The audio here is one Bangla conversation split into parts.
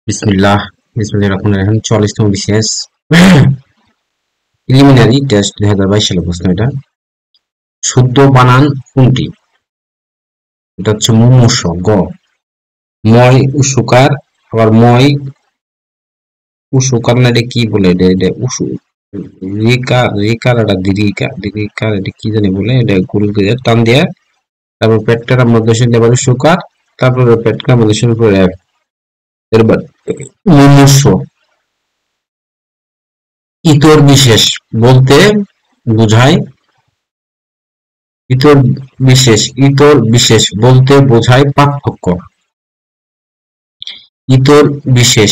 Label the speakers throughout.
Speaker 1: বিসমিল্লাহ বিসমিল্লাহির রহমানির রহিম 44তম বিসিএস প্রিলিমিনারি টেস্ট 2022 সালের প্রশ্ন। এটা শুদ্ধ বানান কোনটি? এটা হচ্ছে মুমূর্ষ গ। ময় উসুকার, আবার ময় উসুকার না, এটা কি বলে? এটা উসু রিকার রিকার এটা দীর্ঘিকা দীর্ঘিকার, এটা কি জানি বলে, এটা গুল দিয়ে টান দিয়ে তারপর পেটটার মধ্যে শুনতে পারে সুকার, তারপরে পেটটার মধ্যে শুরু করে এরবার মুমূর্ষ। ইতর বিশেষ বলতে বোঝায় ইতর বিশেষ বলতে বোঝায় পার্থক্য। ইতর বিশেষ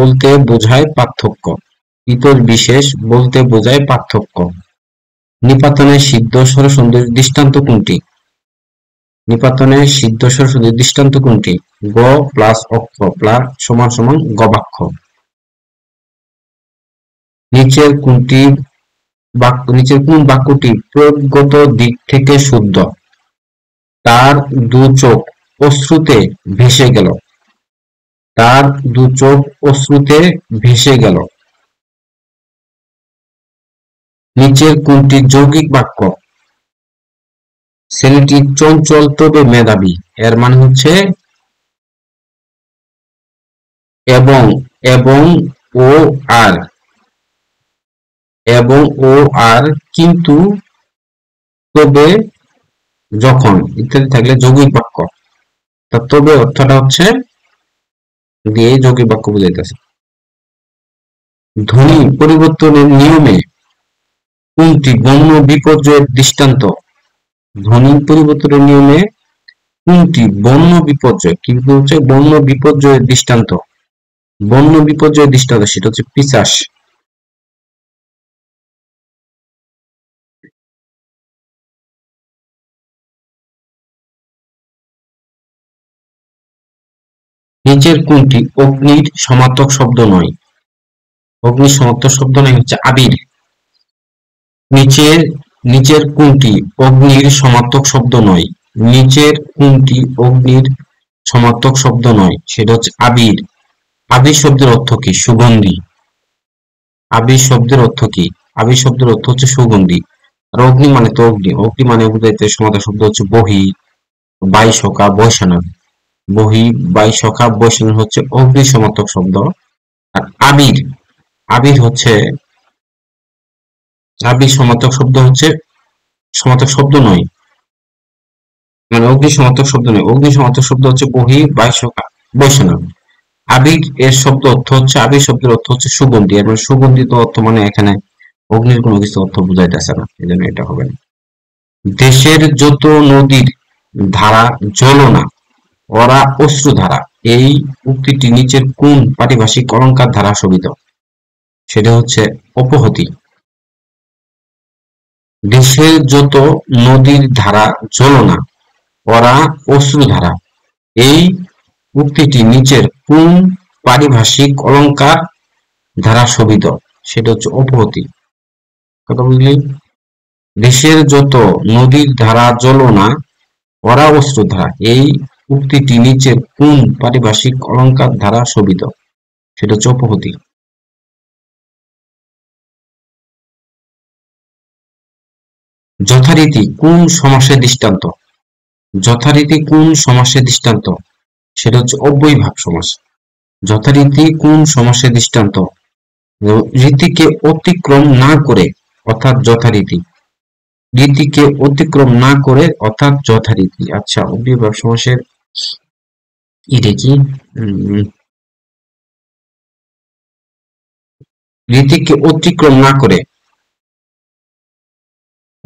Speaker 1: বলতে বোঝায় পার্থক্য। ইতর বিশেষ বলতে বোঝায় পার্থক্য। নিপাতনের সিদ্ধ স্বরসন্ধির দৃষ্টান্ত কোনটি? নিপাতনের সিদ্ধ স্বরসন্ধির দৃষ্টান্ত কোনটি? গ প্লাস অক্ষ প্লাস সমান সমান গবাক্ষ। নিচের কোন বাক্যটি প্রয়োগগত দিক থেকে শুদ্ধ? তার দু চোখ অশ্রুতে ভেসে গেল। তার দু চোখ অশ্রুতে ভেসে গেল। নিচের কোনটি যৌগিক বাক্য? ছেলেটি চঞ্চল তবে মেধাবী, এর মানে হচ্ছে এবং এবং ও আর এবং ও আর কিন্তু তবে যখন ইত্যাদি থাকলে যৌগিক বাক্য। তা তবে অর্থটা হচ্ছে দিয়ে যৌগিক বাক্য বুঝাইতেছে। ধ্বনি পরিবর্তনের নিয়মে কোনটি বর্ণ বিপর্যয়ের দৃষ্টান্ত? ধ্বনি পরিবর্তনের নিয়মে কোনটি বর্ণ বিপর্যয় কিন্তু হচ্ছে বর্ণ বিপর্যয়ের দৃষ্টান্ত? বর্ণ বিপর্যয়ের দৃষ্টান্ত সেটা হচ্ছে পিশাচ। নিচের কোনটি অগ্নির সমার্থক শব্দ নয়? অগ্নির সমার্থক শব্দ নয় হচ্ছে আবির। নিচের নিচের কোনটি অগ্নির সমার্থক শব্দ নয়? নিচের কোনটি অগ্নির সমার্থক শব্দ নয়? সেটা হচ্ছে আবির। আবির শব্দের অর্থ কি? সুগন্ধি। আবির শব্দের অর্থ কি? আবির শব্দের অর্থ হচ্ছে সুগন্ধি। আর অগ্নি মানে তো অগ্নি, অগ্নি মানে বুঝাইতে সমার্থক শব্দ হচ্ছে বহি, বাইশকা, বৈশানন। বহি, বাইশকা, বৈশানন হচ্ছে অগ্নি সমার্থক শব্দ। আর আবির, আবির হচ্ছে আবির সমার্থক শব্দ হচ্ছে সমার্থক শব্দ নয়, মানে অগ্নি সমার্থক শব্দ নয়। অগ্নি সমার্থক শব্দ হচ্ছে বহি, বাইশকা, বৈশানন। আবির এর শব্দ অর্থ হচ্ছে আবির শব্দের অর্থ হচ্ছে সুগন্ধি। এর মানে সুগন্ধিত অর্থ মানে এখানে অগ্নির কোনো কিছু অর্থ বুঝাইতেছে না, এই জন্য এটা হবে না। দেশের যত নদীর ধারা জলো না, ওরা অশ্রুধারা, এই উক্তিটি নিচের কোন পারিভাষিক অলংকার দ্বারা শোভিত? সেটা হচ্ছে অপহতি। দেশের যত নদীর ধারা জলো না, ওরা অশ্রুধারা, এই উক্তিটি নিচের কোন পারিভাষিক অলংকার দ্বারা শোভিত? সেটা হচ্ছে অপহতি। কথা বুঝলি? দেশের যত নদীর ধারা জলো না, ওরা অশ্রুধারা, এই উক্তিটি নিচের কোন পারিভাষিক অলংকার দ্বারা শোভিত? সেটা হচ্ছে অপহতি। যথারীতি কোন সমাসের দৃষ্টান্ত? যথারীতি কোন সমাসের দৃষ্টান্ত? সেটা হচ্ছে অব্যয়ীভাব সমাস। যথারীতি কোন সমাসের দৃষ্টান্ত? রীতিকে অতিক্রম না করে অর্থাৎ যথারীতি। রীতিকে অতিক্রম না করে অর্থাৎ যথারীতি। আচ্ছা, অব্যয়ীভাব সমাসের এটা কি? রীতিকে অতিক্রম না করে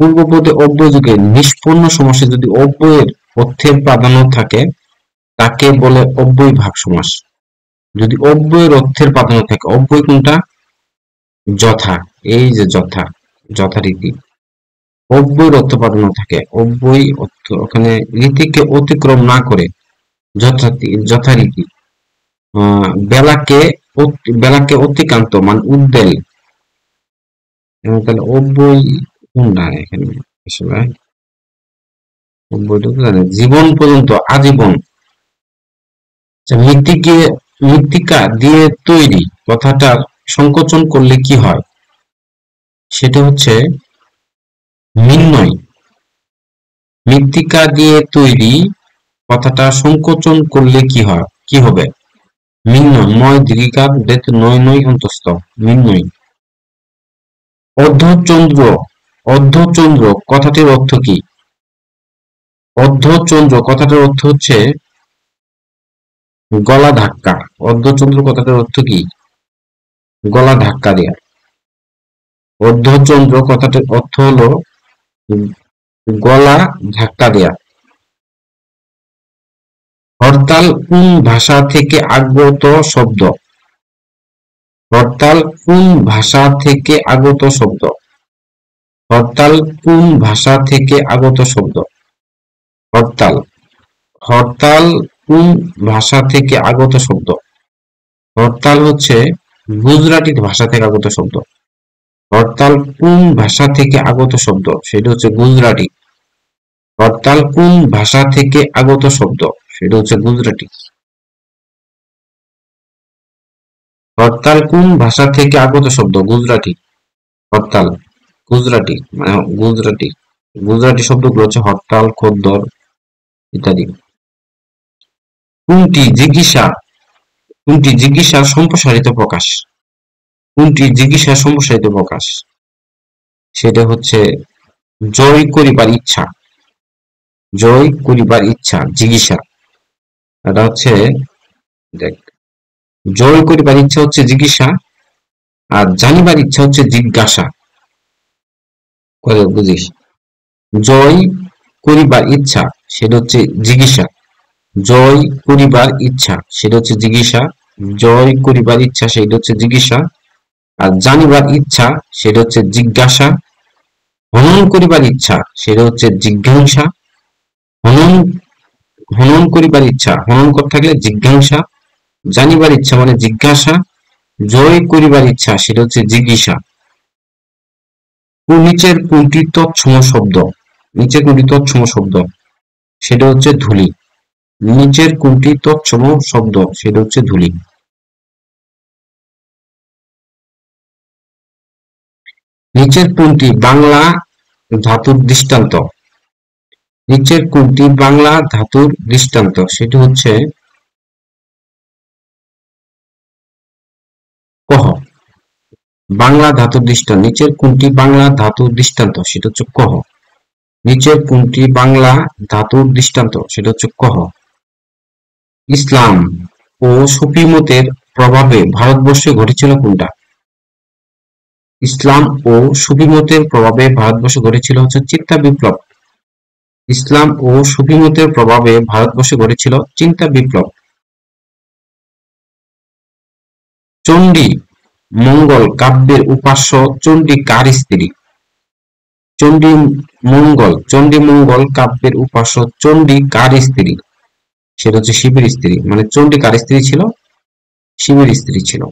Speaker 1: পূর্বপদে অব্যয় যুগে নিষ্পন্ন সমাসে যদি অব্যয়ের অর্থের প্রাধান্য থাকে তাকে বলে অব্যয়ীভাব সমাস। যদি অব্যয়ের অর্থের প্রাধান্য থাকে, অব্যয় কোনটা? যথা, এই যে যথা, যথারীতি। অব্যয়ের অর্থ প্রাধান্য থাকে, অব্যয় অর্থ ওখানে রীতিকে অতিক্রম না করে যথারীতি। বেলাকে বেলাকে অতিক্রান্ত মানে উদ্বেল, তাহলে অব্যয় কোনটা এখানে আসলে? অব্যয়টা তো জানে জীবন পর্যন্ত, আজীবন। আচ্ছা, মৃত্তিকা দিয়ে তৈরি কথাটার সংকোচন করলে কি হয়? সেটা হচ্ছে মিন্ময়। মৃত্তিকা দিয়ে তৈরি কথাটা সংকোচন করলে কি হয়, কি হবে? মিন্ময়, ময় দীর্ঘিকার বেত নয় নয় অন্তস্থ, মিন্ময়। অর্ধচন্দ্র, অর্ধচন্দ্র কথাটির অর্থ কি? অর্ধচন্দ্র কথাটার অর্থ হচ্ছে গলা ধাক্কা। অর্ধচন্দ্র কথাটার অর্থ কি? গলা ধাক্কা দেয়া। অর্ধচন্দ্র কথাটির অর্থ হলো গলা ধাক্কা দেয়া। হরতাল কোন ভাষা থেকে আগত শব্দ? হরতাল কোন ভাষা থেকে আগত শব্দ? হরতাল কোন ভাষা থেকে আগত শব্দ? হরতাল, হরতাল কোন ভাষা থেকে আগত শব্দ? হরতাল হচ্ছে গুজরাটি ভাষা থেকে আগত শব্দ। হরতাল কোন ভাষা থেকে আগত শব্দ? সেটা হচ্ছে গুজরাটি। হরতাল কোন ভাষা থেকে আগত শব্দ? সেটা হচ্ছে গুজরাটি। হরতাল কোন ভাষা থেকে আগত শব্দ? গুজরাটি। হরতাল গুজরাটি, মানে গুজরাটি। গুজরাটি শব্দগুলো হচ্ছে হরতাল, খদ্দর ইত্যাদি। কোনটি জিজ্ঞাসা, কোনটি জিজ্ঞাসার সম্প্রসারিত প্রকাশ? কোনটি জিজ্ঞাসার সম্প্রসারিত প্রকাশ? সেটা হচ্ছে জয় করিবার ইচ্ছা। জয় করিবার ইচ্ছা জিজ্ঞাসা। এটা হচ্ছে দেখ, জয় করিবার ইচ্ছা হচ্ছে জিজ্ঞাসা, আর জানিবার ইচ্ছা হচ্ছে জিজ্ঞাসা। করে বুঝিস? জয় করিবার ইচ্ছা সেটা হচ্ছে জিজ্ঞাসা। জয় করিবার ইচ্ছা সেটা হচ্ছে জিজ্ঞাসা। জয় করিবার ইচ্ছা সেটা হচ্ছে জিজ্ঞাসা, আর জানিবার ইচ্ছা সেটা হচ্ছে জিজ্ঞাসা। হনন করিবার ইচ্ছা সেটা হচ্ছে জিজ্ঞাসা। হনন, হনন করিবার ইচ্ছা, হনন করতে থাকলে জিজ্ঞাসা। জানিবার ইচ্ছা মানে জিজ্ঞাসা। জয় করিবার ইচ্ছা সেটা হচ্ছে জিজ্ঞাসা। নিচের কোনটি তৎসম শব্দ? নিচের কোনটি তৎসম শব্দ? সেটা হচ্ছে ধূলি। নিচের কোনটি তৎসম শব্দ? সেটা হচ্ছে ধূলি। নিচের কোনটি বাংলা ধাতুর দৃষ্টান্ত? নিচের কোনটি বাংলা ধাতুর দৃষ্টান্ত? সেটি হচ্ছে কহ। বাংলা ধাতুর দৃষ্টান্ত, নিচের কোনটি বাংলা ধাতুর দৃষ্টান্ত? সেটা হচ্ছে কহ। নিচের কোনটি বাংলা ধাতুর দৃষ্টান্ত? সেটা হচ্ছে কহ। ইসলাম ও সুফি মতের প্রভাবে ভারতবর্ষে ঘটেছিল কোনটা? ইসলাম ও সুফি মতের প্রভাবে ভারতবর্ষে ঘটেছিল হচ্ছে চিন্তা বিপ্লব। ইসলাম ও সুফি মতের প্রভাবে ভারতবর্ষে ঘটেছিল চিন্তা বিপ্লব। চণ্ডী মঙ্গল কাব্যের উপাস্য চণ্ডী কার স্ত্রী? চণ্ডী মঙ্গল, চণ্ডী মঙ্গল কাব্যের উপাস্য চণ্ডী কার স্ত্রী? সেটা হচ্ছে শিবের স্ত্রী। মানে চণ্ডী কার স্ত্রী ছিল? শিবের স্ত্রী ছিল।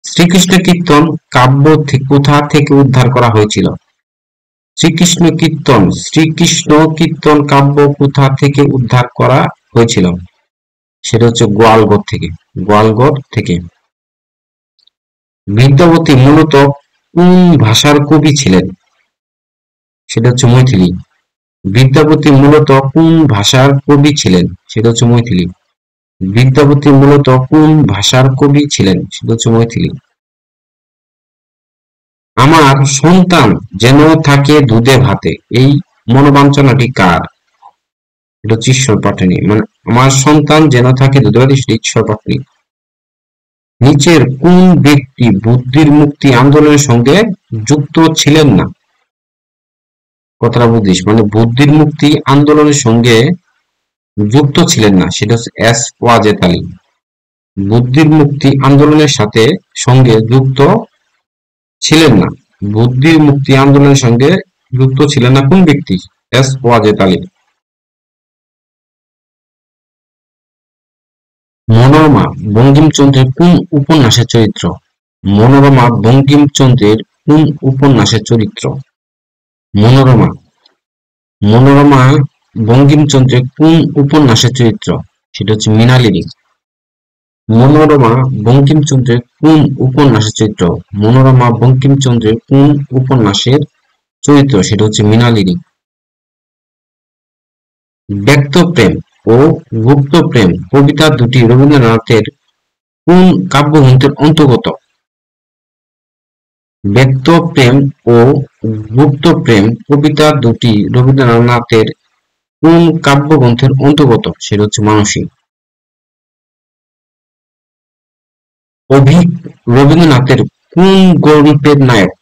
Speaker 1: শ্রীকৃষ্ণ কীর্তন কাব্য কোথা থেকে উদ্ধার করা হয়েছিল? শ্রীকৃষ্ণ কীর্তন, শ্রীকৃষ্ণ কীর্তন কাব্য কোথা থেকে উদ্ধার করা হয়েছিল? সেটা হচ্ছে গোয়ালগড় থেকে। গোয়ালগড় থেকে। বিদ্যাপতি মূলত কোন ভাষার কবি ছিলেন? সেটা হচ্ছে মৈথিলি। বিদ্যাপতি মূলত কোন ভাষার কবি ছিলেন? সেটা হচ্ছে মৈথিলি। বিদ্যাপতি মূলত কোন ভাষার কবি ছিলেন? সেটা হচ্ছে মৈথিলি। আমার সন্তান যেন থাকে দুধে ভাতে, এই মনোবাঞ্ছনাটি কার? এটা হচ্ছে ঈশ্বর পাটনি। মানে আমার সন্তান যেন থাকে দুধে ভাতে, সেটা ঈশ্বর পাটনি। নিচের কোন ব্যক্তি বুদ্ধির মুক্তি আন্দোলনের সঙ্গে যুক্ত ছিলেন না? কথাটা বুঝিস, মানে বুদ্ধির মুক্তি আন্দোলনের সঙ্গে যুক্ত ছিলেন না, সেটা হচ্ছে এস ওয়াজেদ আলী। বুদ্ধির মুক্তি আন্দোলনের সাথে সঙ্গে যুক্ত ছিলেন না। বুদ্ধির মুক্তি আন্দোলনের সঙ্গে যুক্ত ছিলেন না কোন ব্যক্তি? এস ওয়াজেদ আলী। মনোরমা বঙ্কিমচন্দ্রের কোন উপন্যাসের চরিত্র? মনোরমা বঙ্কিমচন্দ্রের কোন উপন্যাসের চরিত্র? মনোরমা, মনোরমা বঙ্কিমচন্দ্রের কোন উপন্যাসের চরিত্র? সেটা হচ্ছে মৃণালিনী। মনোরমা বঙ্কিমচন্দ্রের কোন উপন্যাসের চরিত্র? মনোরমা বঙ্কিমচন্দ্রের কোন উপন্যাসের চরিত্র? সেটা হচ্ছে মৃণালিনী। ব্যক্ত প্রেম ও গুপ্ত প্রেম কবিতা দুটি রবীন্দ্রনাথের কোন কাব্যগ্রন্থের অন্তর্গত? ব্যক্ত প্রেম ও গুপ্ত প্রেম কবিতা দুটি রবীন্দ্রনাথের কোন কাব্যগ্রন্থের অন্তর্গত? সেটা হচ্ছে মানসী। অভিক রবীন্দ্রনাথের কোন গল্পের নায়ক?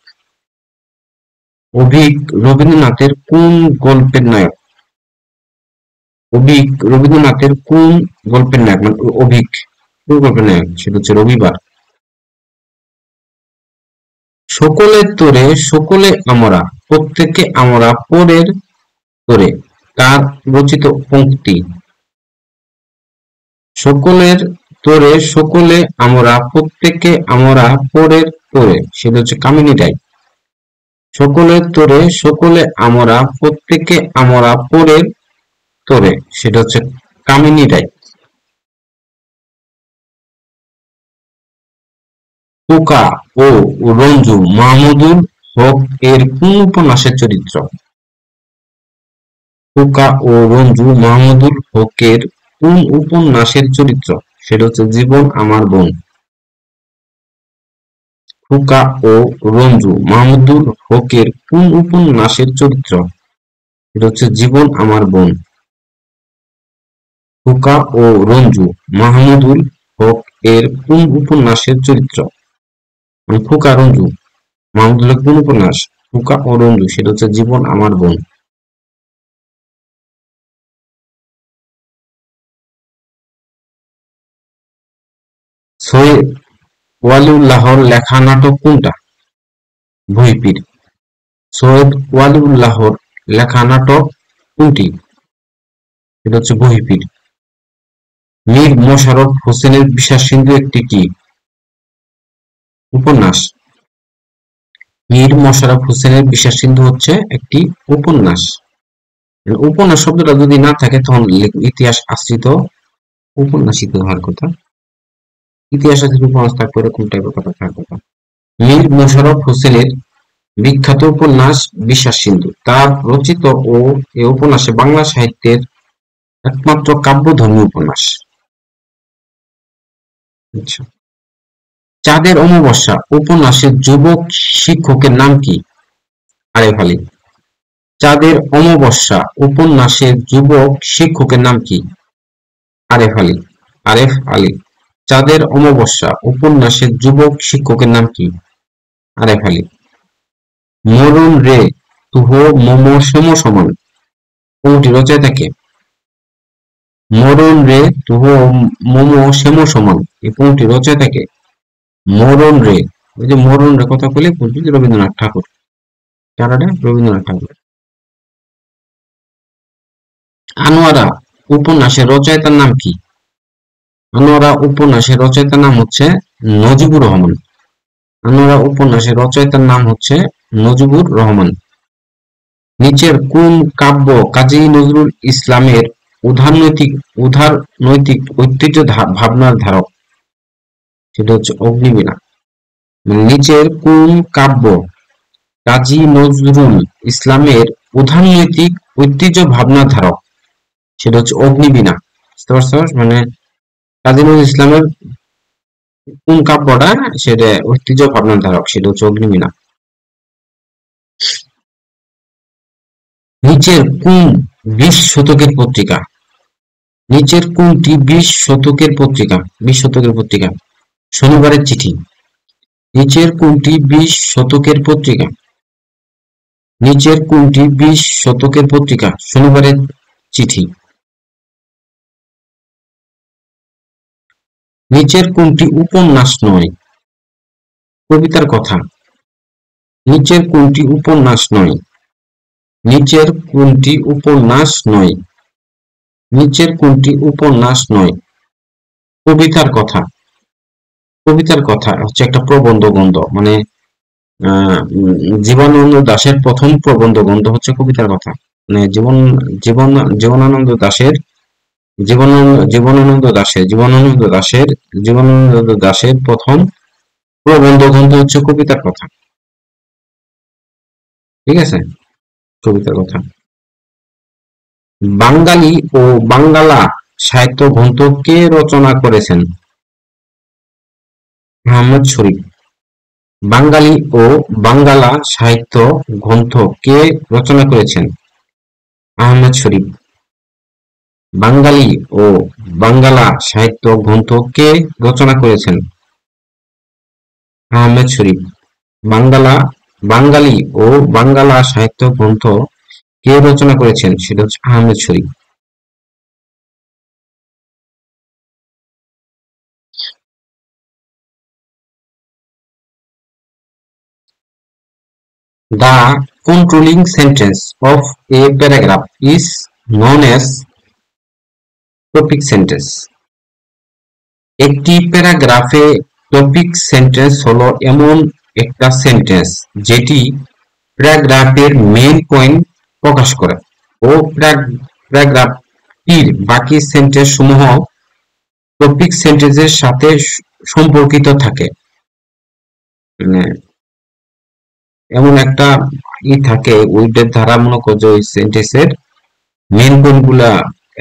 Speaker 1: অভিক রবীন্দ্রনাথের কোন গল্পের নায়ক? অভিক রবীন্দ্রনাথের কোন গল্পের নায়ক, মানে অভিক কোন গল্পের নায়ক? সেটা হচ্ছে রবিবার। সকলের তোরে সকলে আমরা, প্রত্যেকে আমরা পরের তোরে কার রচিত পংক্তি? সকলের তোরে সকলে আমরা, প্রত্যেকে আমরা পরের তোরে, সেটা হচ্ছে কামিনী রায়। সকলের তোরে সকলে আমরা, প্রত্যেকে আমরা পরের তোরে, সেটা হচ্ছে কামিনী রায়। খোকা ও রঞ্জু মাহমুদুল হক এর কোন উপন্যাসের চরিত্র? খোকা ও রঞ্জু মাহমুদুল হকের কোন উপন্যাসের চরিত্র? সেটা হচ্ছে জীবন আমার বোন। খোকা ও রঞ্জু মাহমুদুল হকের কোন উপন্যাসের চরিত্র? এটা হচ্ছে জীবন আমার বোন। খোকা ও রঞ্জু মাহমুদুল হক এর কোন উপন্যাসের চরিত্র? মানে খোকা রঞ্জু মাহমুদুলের কোন উপন্যাস? খোকা ও রঞ্জু, সেটা হচ্ছে জীবন আমার বোন। সৈয়দ ওয়ালিউল্লাহর লেখা নাটক কোনটা? বহিঃপীর। সৈয়দ ওয়ালিউল্লাহর লেখা নাটক কোনটি? এটা হচ্ছে বহিঃপীর। মীর মশাররফ হোসেনের বিষাদ সিন্ধু একটি কি উপন্যাস? মীর মশাররফ হোসেনের বিষাদ সিন্ধু হচ্ছে একটি উপন্যাস। উপন্যাস শব্দটা যদি না থাকে তখন ইতিহাস আশ্রিত উপন্যাসিক হওয়ার কথা। ইতিহাস আশ্রিত উপন্যাস থাকবে, এরকম টাইপের কথা থাকার কথা। মীর মশাররফ হোসেনের বিখ্যাত উপন্যাস বিষাদ সিন্ধু। তার রচিত ও এ উপন্যাসে বাংলা সাহিত্যের একমাত্র কাব্যধর্মী উপন্যাস। আচ্ছা, চাঁদের অমাবস্যা উপন্যাসের যুবক শিক্ষকের নাম কি? আরেফ আলী। চাঁদের অমাবস্যা উপন্যাসের যুবক শিক্ষকের নাম কি? আরেফ আলী। আরেফ আলী। চাঁদের অমাবস্যা উপন্যাসের যুবক শিক্ষকের নাম কি? আরেফ আলী। মরণ রে তুহ মম সম সমান কোনটি রচয়িতা কে? মরণ রে তুহ মম সেম সমান এই কোনটি রচয়িতা কে? মরণ রে, ওই যে মরণ রে কথা বলে বলছি রবীন্দ্রনাথ ঠাকুর। কারাটা রবীন্দ্রনাথ ঠাকুর। আনোয়ারা উপন্যাসের রচয়িতার নাম কি? আনোয়ারা উপন্যাসের রচয়িতার নাম হচ্ছে নজিবুর রহমান। আনোয়ারা উপন্যাসের রচয়িতার নাম হচ্ছে নজিবুর রহমান। নিচের কোন কাব্য কাজী নজরুল ইসলামের উদারনৈতিক ঐতিহ্য ভাবনার ধারক? সেটা হচ্ছে অগ্নিবীণা। নিচের কোন কাব্য কাজী নজরুল ইসলামের উদারনৈতিক ঐতিহ্য ভাবনার ধারক? সেটা হচ্ছে অগ্নিবীণা। বুঝতে পারছো? মানে কাজী নজরুল ইসলামের কোন কাব্যটা সেটা ঐতিহ্য ভাবনার ধারক? সেটা হচ্ছে অগ্নিবীণা। নিচের কোন 20 শতকের পত্রিকা? নিচের কোনটি 20 শতকের পত্রিকা? 20 শতকের পত্রিকা। শনিবারের চিঠি। নিচের কোনটি 20 শতকের পত্রিকা? নিচের কোনটি 20 শতকের পত্রিকা? শনিবারের চিঠি। নিচের কোনটি উপন্যাস নয়? কবিতার কথা। নিচের কোনটি উপন্যাস নয়? নিচের কোনটি উপন্যাস নয়? নিচের কোনটি উপন্যাস নয়? কবিতার কথা। কবিতার কথা হচ্ছে একটা প্রবন্ধ গ্রন্থ, মানে জীবনানন্দ দাশের প্রথম প্রবন্ধ গ্রন্থ হচ্ছে কবিতার কথা। মানে জীবনানন্দ দাশের জীবনানন্দ দাশের প্রথম প্রবন্ধ গ্রন্থ হচ্ছে কবিতার কথা। ঠিক আছে, কবিতার কথা। বাঙালি ও বাঙ্গালা সাহিত্য গ্রন্থ কে রচনা করেছেন? আহমদ শরীফ। বাঙালি ও বাঙ্গালা সাহিত্য গ্রন্থ কে রচনা করেছেন? আহমদ শরীফ। বাঙালি ও বাঙ্গালা সাহিত্য গ্রন্থ কে রচনা করেছেন? আহমেদ শরীফ। বাঙালি ও বাঙ্গালা সাহিত্য গ্রন্থ কে রচনা করেছেন? সেটা হচ্ছে আহমেদ শরীফ। The controlling sentence of a paragraph is known as topic sentence. একটি প্যারাগ্রাফে টপিক সেন্টেন্স হলো এমন একটা সেন্টেন্স যেটি প্যারাগ্রাফের মেইন পয়েন্ট প্রকাশ করে ও প্যারাগ্রাফটির বাকি সেন্টেন্স সমূহ টপিক সেন্টেন্সের সাথে সম্পর্কিত থাকে। মানে এমন একটা থাকে ওইটার দ্বারা মনে করো যে ওই সেন্টেন্সের মেইন পয়েন্ট গুলা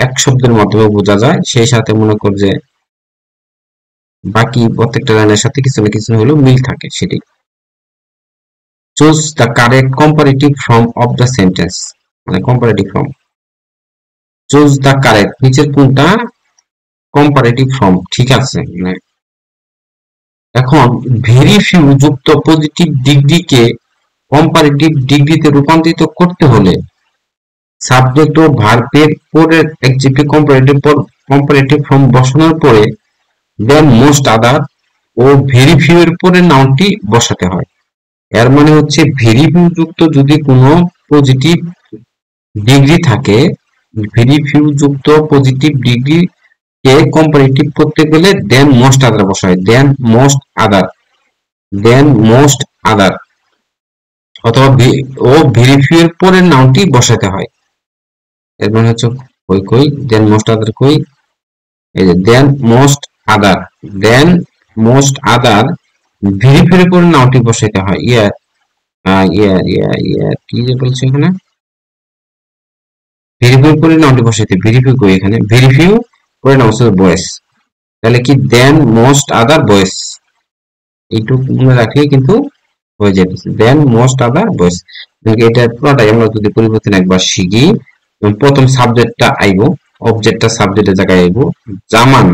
Speaker 1: এক শব্দের মাধ্যমে বোঝা যায়, সেই সাথে মনে কর যে বাকি প্রত্যেকটা লাইনের সাথে কিছু না কিছু হলেও মিল থাকে, সেটাই। Choose the correct comparative form of the sentence, মানে comparative form. Choose the correct, নিচের কোনটা কম্পারেটিভ ফর্ম ঠিক আছে। মানে এখন ভেরি ফিউ যুক্ত পজিটিভ ডিগ্রিকে কম্পারেটিভ ডিগ্রিতে রূপান্তরিত করতে হলে সাবজেক্ট ও ভার্বের পরের অ্যাডজেক্টিভ কম্পারেটিভ ফর্ম বসানোর পরে দেন মোস্ট আদার ও ভেরি ফিউ এর পরে নাউনটি বসাতে হয়। এর মানে হচ্ছে ভেরি ফিউ যুক্ত যদি কোনো পজিটিভ ডিগ্রি থাকে, ভেরি ফিউ যুক্ত পজিটিভ ডিগ্রি কে কম্পারেটিভ করতে গেলে দেন মোস্ট আদার বসায়, দেন মোস্ট আদার অথবা ও ভেরি ফিউ এর পরের নাউনটি বসাতে হয়। এর মানে হচ্ছে কই কই দেন মোস্ট আদার কই, এই যে দেন মোস্ট আদার ভেরি ফিউ এর পরে নাউনটি বসাতে হয়। কি যে বলছে এখানে, ভেরিফিউ করে নাউনটি বসাইতে, ভেরিফিউ কই এখানে, ভেরিফিউ করে নাম হচ্ছে বয়েস, তাহলে কি দেন মোস্ট আদার বয়েস, এইটুকু মনে রাখলে কিন্তু হয়ে যাবে, দেন মোস্ট আদার বয়েস। এটা পুরোটাই আমরা যদি পরিবর্তন একবার শিখি, প্রথম সাবজেক্টটা আইব, অবজেক্টটা সাবজেক্টের জায়গায় আইব, জামান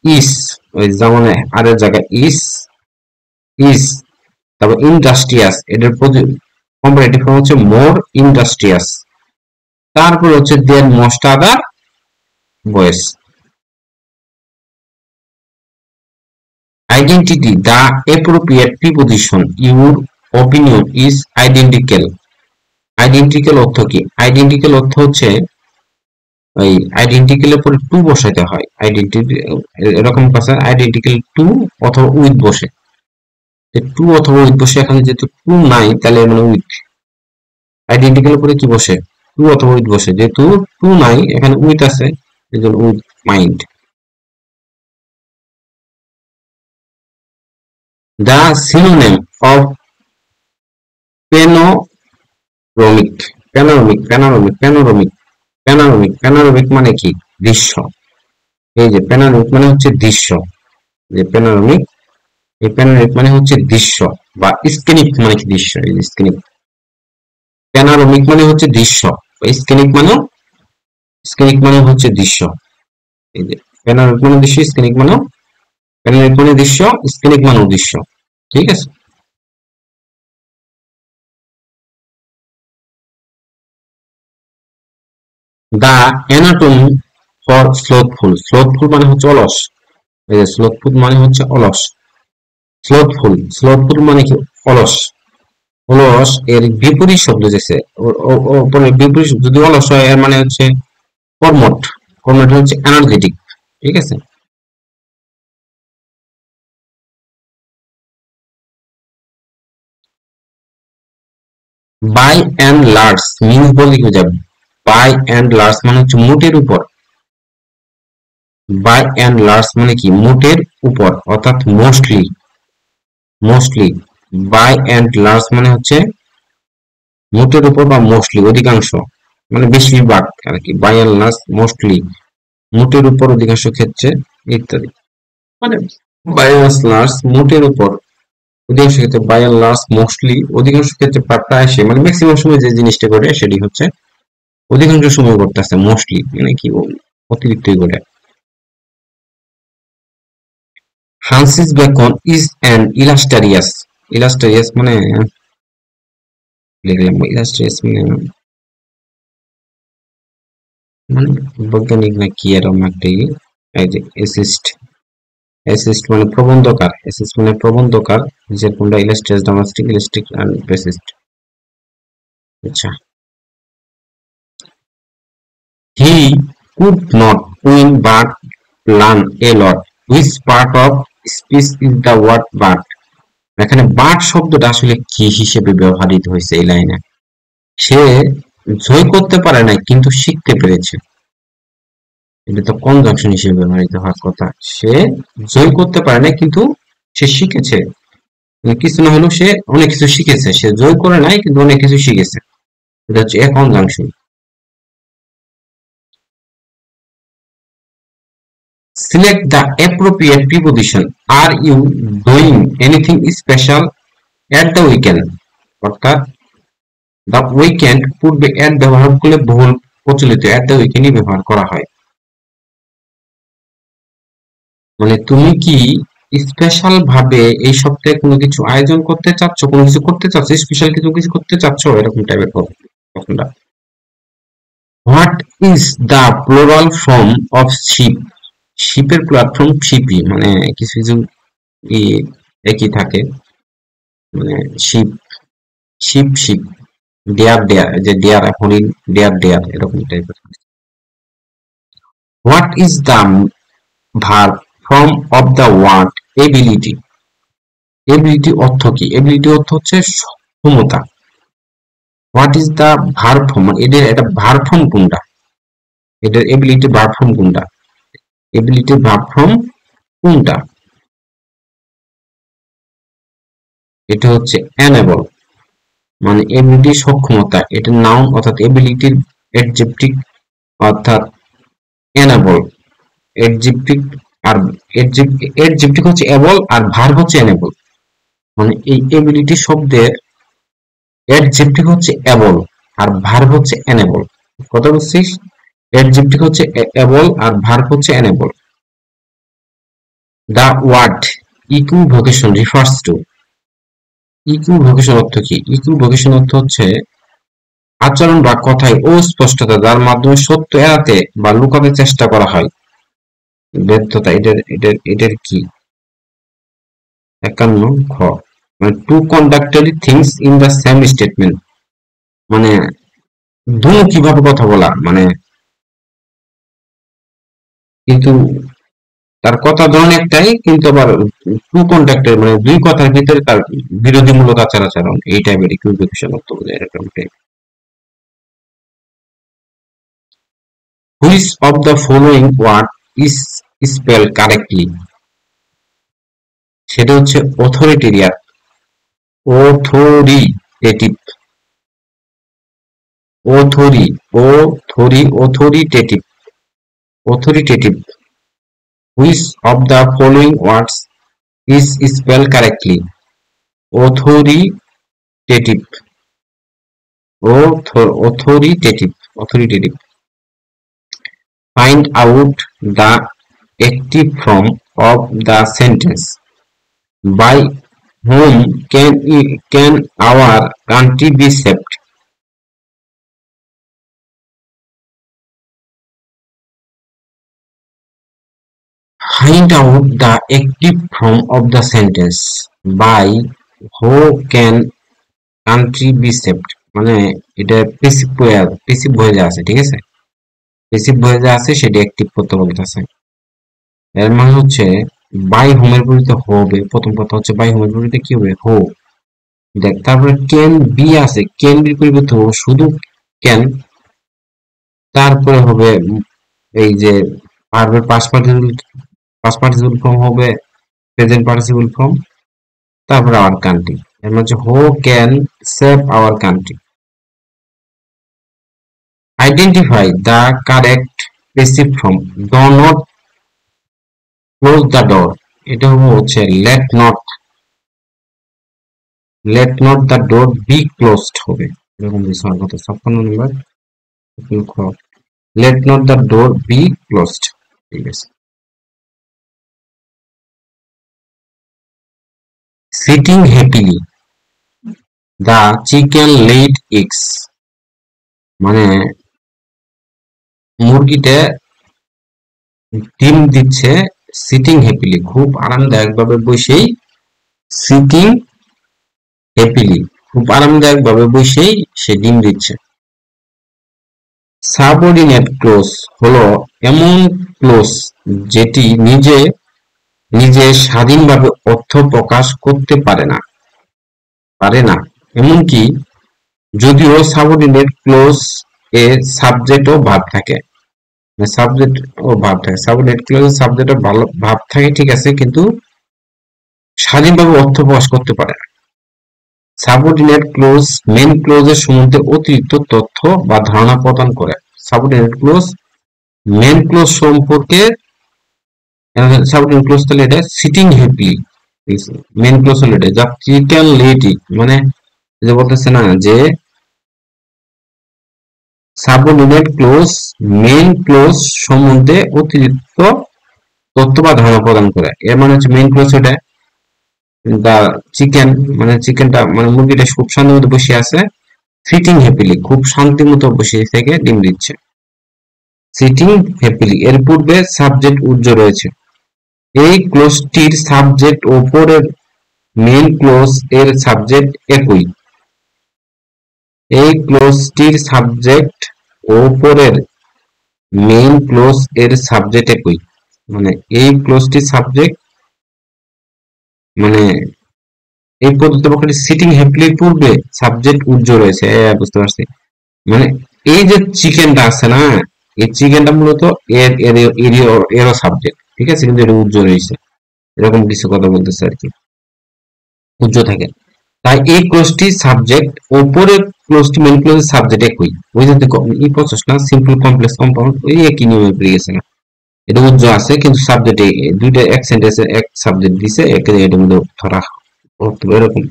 Speaker 1: ইস, ওই জামানে আর এর জায়গায় ইস, তারপর ইন্ডাস্ট্রিয়াস, এটার কম্পারেটিভ ফর্ম হচ্ছে মোর ইন্ডাস্ট্রিয়াস, তারপর হচ্ছে দেন মোস্ট আদার বয়েস। Identity, the appropriate preposition, your opinion is identical. Identical অর্থ কি? আইডেন্টিক্যাল অর্থ হচ্ছে ওই আইডেন্টিক্যালের পরে টু বসাইতে হয়, এরকম কথা, আইডেন্টিক্যাল টু অথবা উইথ বসে, টু অথবা উইথ বসে, এখানে যেহেতু টু নাই তাহলে মানে উইথ, আইডেন্টিক্যালের পরে কি বসে, টু অথবা উইথ বসে, যেহেতু টু নাই এখানে উইথ আছে, এই জন্য with mind. The synonym of panoramic, panoramic মানে কি? দৃশ্য। এই যে প্যানোরামিক মানে হচ্ছে দৃশ্য, যে প্যানোরামিক, এই প্যানোরামিক মানে হচ্ছে দৃশ্য, বা স্ক্যানিক মানে কি দৃশ্য, এই যে স্ক্যানিক, প্যানোরামিক মানে হচ্ছে দৃশ্য, স্ক্যানিক মানে হচ্ছে দৃশ্য, এই যে প্যানোরামিক মানে দৃশ্য, প্যানোরামিক মানে দৃশ্য, স্ক্যানিক মানে দৃশ্য, ঠিক আছে। The anatomy for slothful, মানে হচ্ছে অলস, এই যে স্লোথফুল মানে হচ্ছে অলস, স্লোথফুল মানে কি? অলস। অলস এর বিপরীত শব্দ যেছে, বিপরীত যদি অলস হয় এর মানে হচ্ছে কর্মঠ, হচ্ছে এনার্জেটিক, ঠিক আছে। বাই অ্যান্ড লার্জ মিনস বলতে কি বোঝায়? বাই অ্যান্ড লার্জ মানে হচ্ছে মোটের উপর, বাই অ্যান্ড লার্জ মানে কি মোটের উপর অর্থাৎ mostly. Mostly by and large মানে হচ্ছে মোটের উপর বা মোস্টলি অধিকাংশ, মানে বেশিরভাগ আর কি। বাই অ্যান্ড লার্জ মোস্টলি মোটের উপর অধিকাংশ ক্ষেত্রে ইত্যাদি। মানে বাই অ্যান্ড লার্জ মোটের উপর অধিকাংশ ক্ষেত্রে, বাই অ্যান্ড লার্জ মোস্টলি অধিকাংশ ক্ষেত্রে প্রায়শই, মানে ম্যাক্সিমাম সময় যে জিনিসটা করে সেটি হচ্ছে অধিকাংশ সময় করতেছে মোস্টলি, মানে কি অতিরিক্তই করে। Francis Bacon is an illustrious. Illustrious মানে লিখলাম, ইলাস্ট্রিয়াস মানে মানে বৈজ্ঞানিক না কি এরকম একটা ই। এই যে এসিস্ট, এসিস্ট মানে প্রবন্ধকার, এসিস্ট মানে প্রবন্ধকার, যে কোনটা ইলাস্ট্রিয়াস ডোমেস্টিক ইলাস্ট্রিক এন্ড বেসিস্ট। আচ্ছা, he could not win but learn a lot, which part of speech is the word but. এখানে বাট শব্দটা আসলে কি হিসেবে ব্যবহৃত হয়েছে এই লাইনে? সে জয় করতে পারে নাই কিন্তু শিখতে পেরেছে, এটা তো কনজাংশন হিসেবে ব্যবহৃত হওয়ার কথা। সে জয় করতে পারে নাই কিন্তু সে শিখেছে, কিছু না হলেও সে অনেক কিছু শিখেছে। সে জয় করে নাই কিন্তু অনেক কিছু শিখেছে, এটা হচ্ছে এ conjunction. Select the appropriate preposition. Are you doing anything special at the weekend, অর্থাৎ দ্য উইকেন্ড পূর্বে এট ব্যবহার করলে বহুল প্রচলিত, এট দ্য উইকেন্ডই ব্যবহার করা হয়। মানে তুমি কি স্পেশাল ভাবে এই সপ্তাহে কোনো কিছু আয়োজন করতে চাচ্ছ, কোনো কিছু করতে চাচ্ছ, স্পেশাল কিছু কিছু করতে চাচ্ছ, এরকম টাইপের প্রশ্নটা। What is the plural form of ship? শিপের প্ল্যাটফর্ম শিপই, মানে কিছু কিছু একই থাকে, মানে ship, ship ship, there there, যে দেয়ার হরিণ, দেয়ার দেয়ার এরকম টাইপের। What is the verb form of the word ability? Ability অর্থ কি? এবিলিটি অর্থ হচ্ছে ক্ষমতা। What is the verb form, এদের একটা ভার্ব ফর্ম কোনটা, এটার এবিলিটি ভার্ব ফর্ম কোনটা, এবিলিটি ভার্ব ফর্ম কোনটা? এটা হচ্ছে এনেবল, মানে এবিলিটি সক্ষমতা, এটা নাউন অর্থাৎ এবিলিটির অ্যাডজেক্টিভ অর্থাৎ এনেবল। অ্যাডজেক্টিভ আর অ্যাডজেক্টিভ হচ্ছে এবল আর ভার্ব হচ্ছে এনেবল। মানে এই এবিলিটি শব্দের অ্যাডজেক্টিভ হচ্ছে এবল আর ভার্ব হচ্ছে এনেবল। কথা বুঝছিস? অ্যাডজেক্টিভ হচ্ছে এবল আর ভার্ব হচ্ছে enable. The word equivocation refers to. Equivocation অর্থ কি? ইকুইভোকেশন অর্থ হচ্ছে আচরণ বা কথায় অস্পষ্টতা যার মাধ্যমে সত্য এড়াতে বা লুকাতে চেষ্টা করা হয়, ব্যর্থতা। এটার এটার এটার কি? 51 খ, মানে two contradictory things in the same statement, মানে দুটো কিভাবে কথা বলা, মানে কিন্তু তার কথা ধরন একটাই কিন্তু আবার টু কন্ডাক্টের, মানে দুই কথার ভিতরে তার বিরোধীমূলক আচার আচরণ, এই টাইপের ইকুইভোকেশন অর্থ বোঝায় এরকম type. Which of the following word is spelled correctly? সেটা হচ্ছে authoritarian, authoritative, authoritative, authoritative. Which of the following words is spelled correctly? Authoritative, authoritative, authoritative. Find out the active form of the sentence. By whom can our country be saved? Find out the active form of the sentence. By who can country be saved? মানে এটা প্যাসিভ ভয়েসে আছে, ঠিক আছে? প্যাসিভ ভয়েসে আছে, সেটা অ্যাক্টিভ করতে বলতেছে। এর মানে হচ্ছে বাই হোমের বিপরীতে হবে, প্রথম কথা হচ্ছে বাই হোমের বিপরীতে কি হবে? হো। দেখ, তারপরে ক্যান বি আছে, ক্যান বির পরিবর্তে হবে শুধু ক্যান, তারপরে হবে এই যে ভার্বের পাস্ট পার্টিসিপল ফর্ম হবে প্রেজেন্ট পার্টিসিপল ফর্ম, তারপরে আওয়ার কান্ট্রি। এর মধ্যে who can save our country. Identify the correct passive form. Do not close the door, এটা হচ্ছে let not the door be closed হবে, এরকম কিছু হওয়ার কথা। 56 number, let not the door be closed. ঠিক আছে। Sitting happily the chicken laid eggs, মানে মুরগিটা ডিম দিচ্ছে সিটিং হ্যাপিলি, খুব আরামদায়ক ভাবে বসেই। সিটিং হ্যাপিলি, খুব আরামদায়ক ভাবে বসেই সে ডিম দিচ্ছে। সাবঅর্ডিনেট ক্লোজ হলো এমন ক্লোজ যেটি নিজে স্বাধীনভাবে অর্থ প্রকাশ করতে পারে না, এমনকি যদিও সাবঅর্ডিনেট ক্লোজ এর সাবজেক্ট ও ভার্ব থাকে। সাবঅর্ডিনেট ক্লোজের সাবজেক্ট ও ভার্ব থাকে, ঠিক আছে, কিন্তু স্বাধীনভাবে অর্থ প্রকাশ করতে পারে না। সাবঅর্ডিনেট ক্লোজ মেইন ক্লোজের সম্বন্ধে অতিরিক্ত তথ্য বা ধারণা প্রদান করে। সাবঅর্ডিনেট ক্লোজ মেইন ক্লোজ সম্পর্কে, সাবঅর্ডিনেট ক্লোজ তাহলে এটা সিটিং হ্যাপিলি, মেইন ক্লোজ হলো এটা, যা চিকেন লেড ইট, মানে যে বলতেছে না যে সাবঅর্ডিনেট ক্লোজ মেইন ক্লোজ সম্বন্ধে অতিরিক্ত তথ্য বা ধারণা প্রদান করে। এর মানে হচ্ছে মেইন ক্লোজ এটা দা চিকেন, মানে চিকেনটা মানে মুরগিটা খুব শান্তি মতো বসে আছে, সিটিং হ্যাপিলি খুব শান্তি মতো বসে থেকে ডিম দিচ্ছে। সিটিং হ্যাপিলি এর পূর্বে সাবজেক্ট উজ্জ্ব রয়েছে। এই ক্লোজটির সাবজেক্ট ও পরের মেইন ক্লোজ এর সাবজেক্ট একই। এই ক্লোজটির সাবজেক্ট ও পরের মেইন ক্লোজ এর সাবজেক্ট একই, মানে এই ক্লোজটির সাবজেক্ট, মানে এই প্রদত্ত সিটিং হ্যাপিলির পূর্বে সাবজেক্ট উজ্জ্ব রয়েছে, বুঝতে পারছি। মানে এই যে চিকেনটা আছে না, এই চিকেনটা মূলত এরও সাবজেক্ট, ঠিক আছে, কিন্তু এটা উজ্জ্ব রয়েছে, এরকম কিছু কথা বলতেছে আর কি, উজ্জ্ব থাকে। তাই এই ক্লোজটি সাবজেক্ট, ওপরের ক্লোজটি মেইন ক্লোজের সাবজেক্ট একই। ওই যে এই প্রসেস না, সিম্পল কমপ্লেক্স কম্পাউন্ড, ওই একই নিয়মে পেয়ে গেছে না, এটা উজ্জ্ব আছে কিন্তু সাবজেক্ট দুইটা এক সেন্টেন্সে এক সাবজেক্ট দিছে, এটার মধ্যে ধরা এরকম।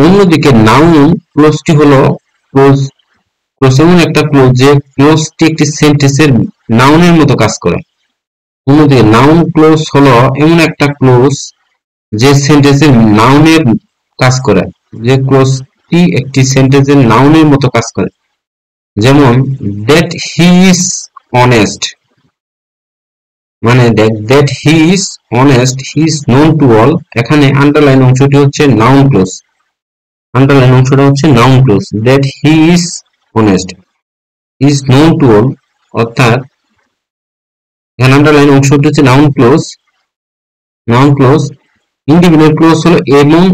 Speaker 1: অন্যদিকে নাউন ক্লোজটি হলো ক্লোজ এমন একটা ক্লোজ যে ক্লোজটি একটি সেন্টেন্সের নাউনের মতো কাজ করে। অন্যদিকে নাউন ক্লোজ হলো এমন একটা ক্লোজ যে সেন্টেন্সের নাউনের কাজ করে, যে ক্লোজটি একটি সেন্টেন্সের নাউনের মতো কাজ করে। যেমন দ্যাট হি ইজ অনেস্ট, মানে that he is honest, he is known to all, এখানে আন্ডারলাইন অংশটি হচ্ছে নাউন ক্লোজ, আন্ডারলাইন অংশটা হচ্ছে noun clause. That he is honest is known to all, অর্থাৎ এখানে আন্ডারলাইন অংশটি হচ্ছে নাউন ক্লোজ। ইন্ডিপেন্ডেন্ট ক্লোজ হলো এমন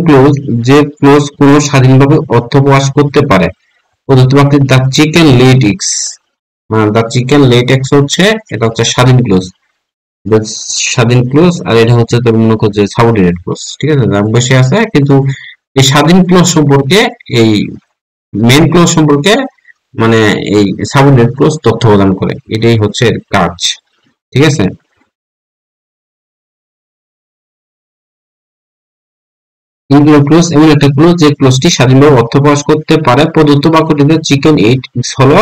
Speaker 1: ক্লোজ যে ক্লোজ কোনো স্বাধীনভাবে অর্থ প্রকাশ করতে পারে। প্রদত্ত বাক্যে the chicken laid eggs, the chicken laid eggs হচ্ছে, এটা হচ্ছে স্বাধীন ক্লোজ, আর এটা হচ্ছে তোর মনে করছে সাবঅর্ডিনেট ক্লোজ, ঠিক আছে, বসে আছে, কিন্তু এই স্বাধীন ক্লোজ সম্পর্কে, এই মেইন ক্লোজ সম্পর্কে, মানে এই সাবঅর্ডিনেট ক্লোজ তথ্য প্রদান করে, এটাই হচ্ছে এর কাজ, ঠিক আছে। ইন্ডিপেন্ডেন্ট ক্লোজ এমন একটা ক্লোজ যে ক্লোজটি স্বাধীনভাবে অর্থ প্রকাশ করতে পারে। প্রদত্ত বাক্যটিতে চিকেন ইট হলো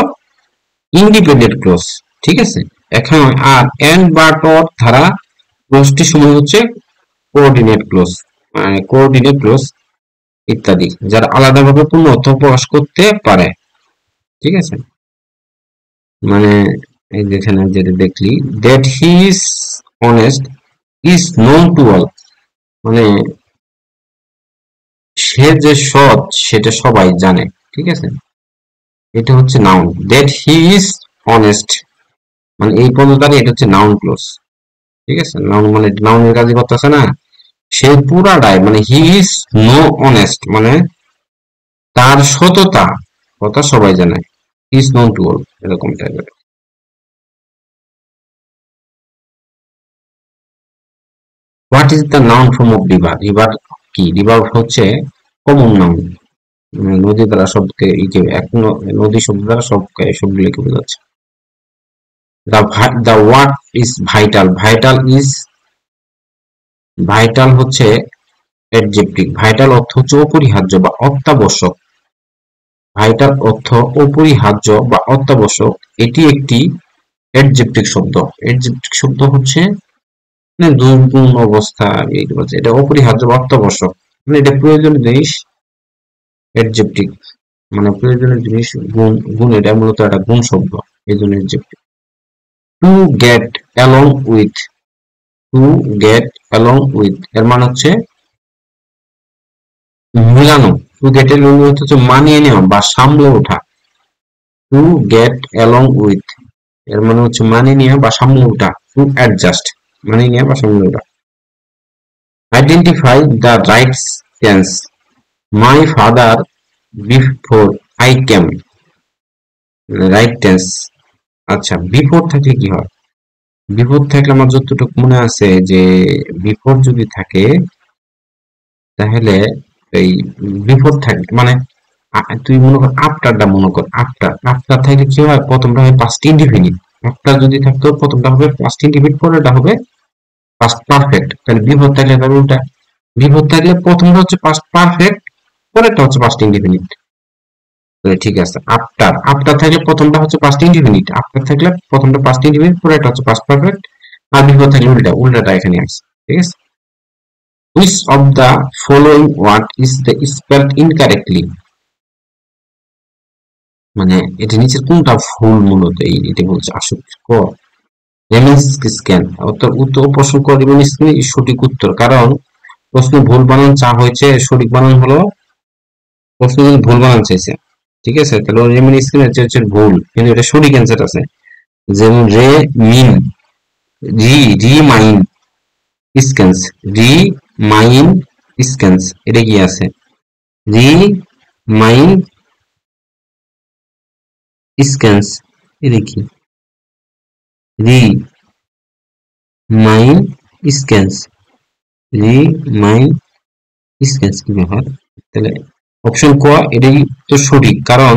Speaker 1: ইন্ডিপেন্ডেন্ট ক্লোজ, ঠিক আছে। এখন আর এন্ড বাট অর ধারা ক্লোজটি সময় হচ্ছে কোঅর্ডিনেট ক্লোজ, মানে কোঅর্ডিনেট ক্লোজ ইত্যাদি, যারা আলাদাভাবে পূর্ণ অর্থ প্রকাশ করতে পারে, ঠিক আছে। মানে এই যেখানে যেটা দেখলি, that he is honest is known to all, মানে সে যে সৎ সেটা সবাই জানে, ঠিক আছে, এটা হচ্ছে noun. That he is honest, মানে এই পদটারে এটা হচ্ছে নাউন ক্লোজ, ঠিক আছে। নাউন মানে নাউনের কাজই করতেছে না, সে পুরাটাই, মানে হি ইজ নো অনেস্ট, মানে তার সততা কথা সবাই জানে, ইজ নোন টু অল, এরকম টাইপের। What is the noun form of river? River কি? রিভার হচ্ছে কমন নাউন, নদী দ্বারা সবকে এক নদী শব্দ দ্বারা সবগুলোকে বোঝাচ্ছে। The word is vital. Vital হচ্ছে অ্যাডজেক্টিভ। ভাইটাল অর্থ হচ্ছে অপরিহার্য বা অত্যাবশ্যক। ভাইটাল অর্থ অপরিহার্য বা অত্যাবশ্যক। এটি একটি অ্যাডজেক্টিভ শব্দ। অ্যাডজেক্টিভ শব্দ হচ্ছে দুর্গুণ অবস্থা, এটা অপরিহার্য বা অত্যাবশ্যক, মানে এটা প্রয়োজনীয় জিনিস। অ্যাডজেক্টিভ মানে প্রয়োজনীয় জিনিস, গুণ এটা মূলত একটা গুণ শব্দ, এই জন্য adjective. To get along with. To get along with এর মানে হচ্ছে মিলানো। টু গেট অ্যালং উইথ হচ্ছে মানিয়ে নেওয়া বা সামলে ওঠা। টু গেট অ্যালং উইথ এর মানে হচ্ছে মানিয়ে নেওয়া বা সামলে ওঠা। টু অ্যাডজাস্ট মানিয়ে নেওয়া বা সামলে ওঠা। Identify the right tense. My father before I came. Right tense. আচ্ছা, বিফোর থাকলে কি হয়? বিফোর থাকলে আমার যতটুকু মনে আছে যে বিফোর যদি থাকে তাহলে এই বিফোর থাকে মানে তুই মনে কর আফটারটা মনে কর, আফটার থাকলে কি হয়? প্রথমটা হয় পাস্ট ইনডিফিনিট। আফটার যদি থাকতো প্রথমটা হবে পাস্ট ইনডিফিনিট, পরেরটা হবে পাস্ট পারফেক্ট। তাহলে বিফোর থাকলে তার উল্টা। বিফোর থাকলে প্রথমটা হচ্ছে পাস্ট পারফেক্ট, পরেরটা হচ্ছে পাস্ট ইনডিফিনিট। ঠিক আছে। আফটার থাকলে প্রথমটা হচ্ছে পাস্ট ইনডিফিনিট, আফটার থাকলে প্রথমটা পাস্ট ইনডিফিনিট, পরেরটা হচ্ছে পাস্ট পারফেক্ট। আর বিফোর থাকলে উল্টাটা এখানে আছে। ঠিক আছে। Which of the following word is the spelled incorrectly? মানে এটা নিচের কোনটা ভুল মূলত এটা বলছে আসলে। ক রেমিনিস্কেন উত্তর প্রশ্ন ক রেমিনিস্কেন সঠিক উত্তর, কারণ প্রশ্ন ভুল বানান চা হয়েছে, সঠিক বানান হলো প্রশ্ন ভুল বানান চাইছে। ঠিক আছে, তাহলে রেমিনিস্কেন হচ্ছে ভুল, কিন্তু এটা সঠিক অ্যান্সার আছে। যেমন রে মিন রি মাইন স্ক্যান্স, রি মাইন স্ক্যান্স, এটা কি আছে? রি মাইন স্ক্যান্স, এটা কি? রি মাইন স্ক্যান্স, রি মাইন স্ক্যান্স কি ব্যাপার? তাহলে অপশন ক এটাই তো সঠিক, কারণ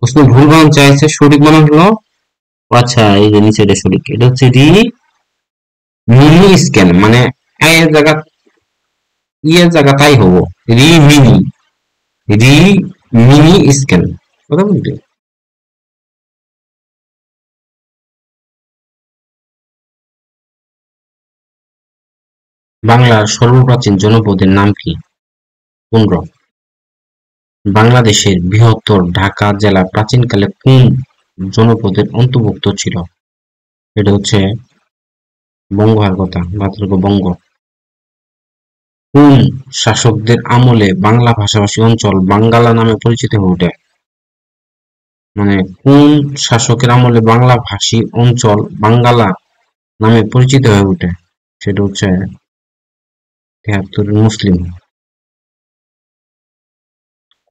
Speaker 1: প্রশ্ন ভুল বানান চাইছে, সঠিক বানান হলো আচ্ছা এই যে নিচে এটা সঠিক, এটা হচ্ছে রি মিনি স্ক্যান, মানে এর জায়গা ইয়ের জায়গা তাই হবো রি মিনি, রি মিনি স্ক্যান। কথা বলতে বাংলার সর্বপ্রাচীন জনপদের নাম কি? পুন্ড। বাংলাদেশের বৃহত্তর ঢাকা জেলা প্রাচীনকালে কোন জনপদের অন্তর্ভুক্ত ছিল? এটা হচ্ছে বঙ্গ। আর কথা বঙ্গ। কোন শাসকদের আমলে বাংলা ভাষাভাষী অঞ্চল বাঙ্গালা নামে পরিচিত হয়ে ওঠে? মানে কোন শাসকের আমলে বাংলা ভাষী অঞ্চল বাঙ্গালা নামে পরিচিত হয়ে ওঠে? সেটা হচ্ছে ৭৩ মুসলিম।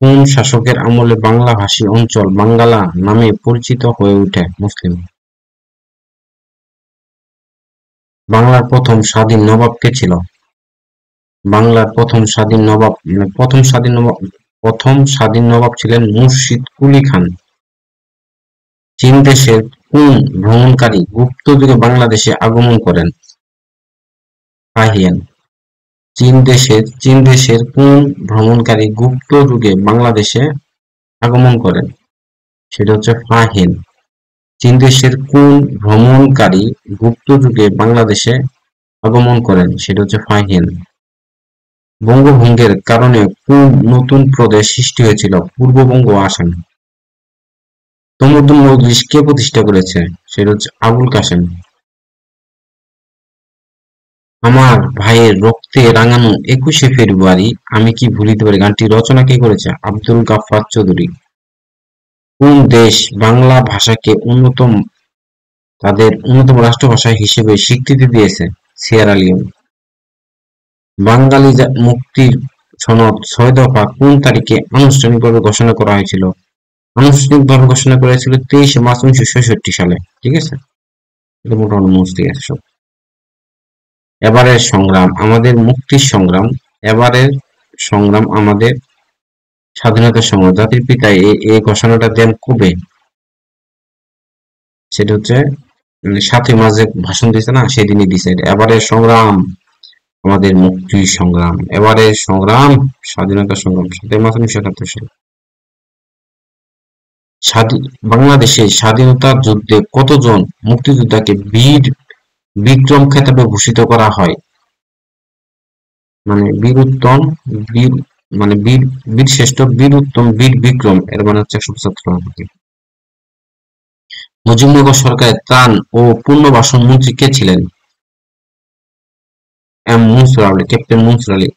Speaker 1: কোন শাসকের আমলে বাংলা ভাষী অঞ্চল বাঙ্গালা নামে পরিচিত হয়ে ওঠে? মুসলিম। বাংলার প্রথম স্বাধীন নবাব কে ছিল? বাংলার প্রথম স্বাধীন নবাব ছিলেন মুর্শিদ কুলি খান। চীন দেশের কোন ভ্রমণকারী গুপ্ত যুগে বাংলাদেশে আগমন করেন? ফাহিয়ান। চীন দেশের কোন ভ্রমণকারী গুপ্ত যুগে বাংলাদেশে আগমন করেন? সেটা হচ্ছে ফাহিয়ান। চীন দেশের কোন ভ্রমণকারী গুপ্ত যুগে বাংলাদেশে আগমন করেন? সেটা হচ্ছে ফাহিয়ান। বঙ্গভঙ্গের কারণে কোন নতুন প্রদেশ সৃষ্টি হয়েছিল? পূর্ববঙ্গ ও আসাম। তমুদ্দুন মজলিস কে প্রতিষ্ঠা করেছে? সেটা হচ্ছে আবুল কাসেম। আমার ভাইয়ের রক্তে রাঙানো ২১শে ফেব্রুয়ারি আমি কি ভুলিতে পারি গানটি রচনা কে করেছে? আব্দুল গাফফার চৌধুরী। কোন দেশ বাংলা ভাষাকে তাদের অন্যতম রাষ্ট্রভাষা হিসেবে স্বীকৃতি দিয়েছে? Sierra Leone. বাঙালি মুক্তির সনদ ৬ দফা কোন তারিখে আনুষ্ঠানিকভাবে ঘোষণা করা হয়েছিল? আনুষ্ঠানিকভাবে ঘোষণা করা হয়েছিল ২৩শে মার্চ ১৯৬৬ সালে। ঠিক আছে, এটা মোটামুটি মুস্তি আছে সব। এবারের সংগ্রাম আমাদের মুক্তির সংগ্রাম, এবারের সংগ্রাম আমাদের স্বাধীনতা সংগ্রাম। জাতির পিতা এই ঘোষণাটা দেন কবে? সেটা হচ্ছে 7ই মার্চ যে ভাষণ দিছে না, সেদিনই দিছে। এবারের সংগ্রাম আমাদের মুক্তি সংগ্রাম, এবারের সংগ্রাম স্বাধীনতা সংগ্রাম 7ই মার্চ 1971 সালে। বাংলাদেশের স্বাধীনতা যুদ্ধে কতজন মুক্তিযোদ্ধাকে বীর বিক্রম খেতাবে ভূষিত করা হয়? মানে বীর উত্তম, বীর মানে বীর বীর শ্রেষ্ঠ, বীর উত্তম, বীর বিক্রম, এর মানে হচ্ছে 175 জন। মুজিবনগর সরকারের ত্রাণ ও পুনর্বাসন মন্ত্রী কে ছিলেন? এম মনসুর আলী, ক্যাপ্টেন মনসুর আলী,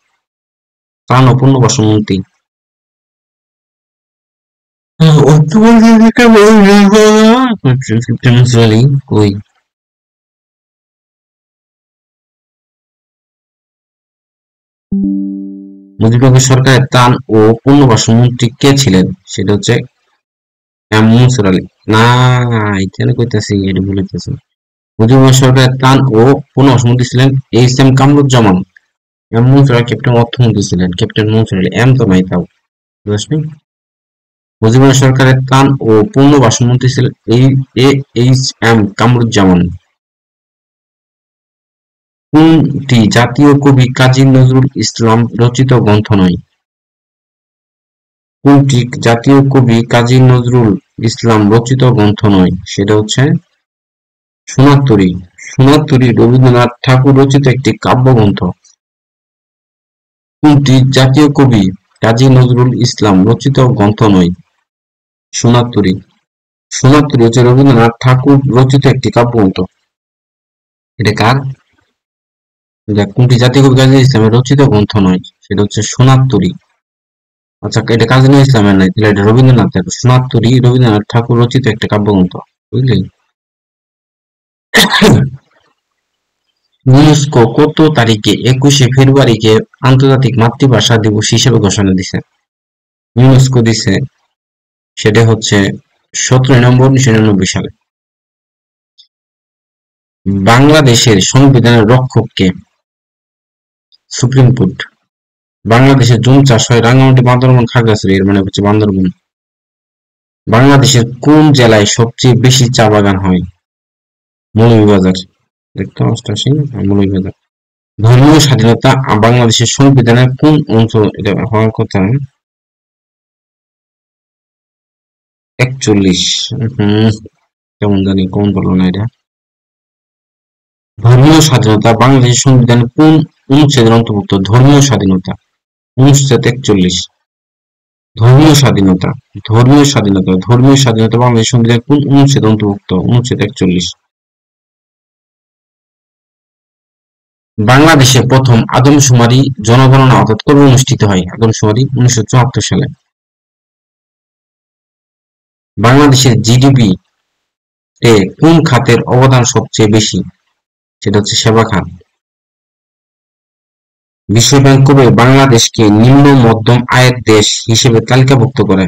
Speaker 1: ত্রাণ ও পুনর্বাসন মন্ত্রী। ক্যাপ্টেন মনসুর আলী কই? মুজিবনগর সরকারের ত্রাণ ও পুনর্বাসন মন্ত্রী কে ছিলেন? সেটা হচ্ছে এম মনসুর আলী। না, এখানে কইতাছি, এটা বলিতেছি। মুজিবনগর সরকারের ত্রাণ ও পুনর্বাসন মন্ত্রী ছিলেন H M. Kamaruzzaman. M Mansur Ali captain অর্থমন্ত্রী ছিলেন, ক্যাপ্টেন মনসুর আলী। এম তো নাই তাও, বুঝলি? মুজিবনগর সরকারের ত্রাণ ও পুনর্বাসন মন্ত্রী ছিলেন এইচ.এম. কামরুজ্জামান। কোনটি জাতীয় কবি কাজী নজরুল ইসলাম রচিত গ্রন্থ নয়? কোনটি জাতীয় কবি কাজী নজরুল ইসলাম রচিত গ্রন্থ নয়? সেটা হচ্ছে সোনার তরী। সোনার তরী রবীন্দ্রনাথ ঠাকুর রচিত একটি কাব্যগ্রন্থ। কোনটি জাতীয় কবি কাজী নজরুল ইসলাম রচিত গ্রন্থ নয়? সোনার তরী। সোনার তরী হচ্ছে রবীন্দ্রনাথ ঠাকুর রচিত একটি কাব্যগ্রন্থ। এটা কার? কোনটি জাতীয় কবি কাজী ইসলামের রচিত গ্রন্থ নয়? সেটা হচ্ছে সোনার তরী। আচ্ছা, এটা কাজী নজরুল ইসলামের নাই, তাহলে এটা রবীন্দ্রনাথের। সোনার তরী রবীন্দ্রনাথ ঠাকুর রচিত একটা কাব্যগ্রন্থ, বুঝলি? ইউনেস্কো কত তারিখে 21শে ফেব্রুয়ারিকে আন্তর্জাতিক মাতৃভাষা দিবস হিসেবে ঘোষণা দিছে? ইউনেস্কো দিছে, সেটা হচ্ছে 17 নভেম্বর 1999 সালে। বাংলাদেশের সংবিধানের রক্ষক কে? Supreme court. বাংলাদেশের জুম চাষ হয় রাঙ্গামাটি, বান্দরবান, খাগড়াছড়ি, এর মানে হচ্ছে বান্দরবান। বাংলাদেশের কোন জেলায় সবচেয়ে বেশি চা বাগান হয়? মৌলভীবাজার। দেখতে 88, মৌলভীবাজার। ধর্মীয় স্বাধীনতা বাংলাদেশের সংবিধানের কোন অংশ এটা হওয়ার কথা? 41। কেমন জানি কোন বললো না এটা। ধর্মীয় স্বাধীনতা বাংলাদেশের সংবিধানের কোন অনুচ্ছেদের অন্তর্ভুক্ত? ধর্মীয় স্বাধীনতা অনুচ্ছেদ 41। ধর্মীয় স্বাধীনতা, ধর্মীয় স্বাধীনতা, ধর্মীয় স্বাধীনতা বাংলাদেশ সংবিধানের কোন অনুচ্ছেদে অন্তর্ভুক্ত? অনুচ্ছেদ 41। বাংলাদেশে প্রথম আদমশুমারি জনগণনা অর্থাৎ কবে অনুষ্ঠিত হয়? আদমশুমারি 1974 সালে। বাংলাদেশের জিডিপি এ কোন খাতের অবদান সবচেয়ে বেশি? সেটা হচ্ছে সেবা খাত। বিশ্বব্যাংক কবে বাংলাদেশকে নিম্ন মধ্যম আয়ের দেশ হিসেবে তালিকাভুক্ত করে?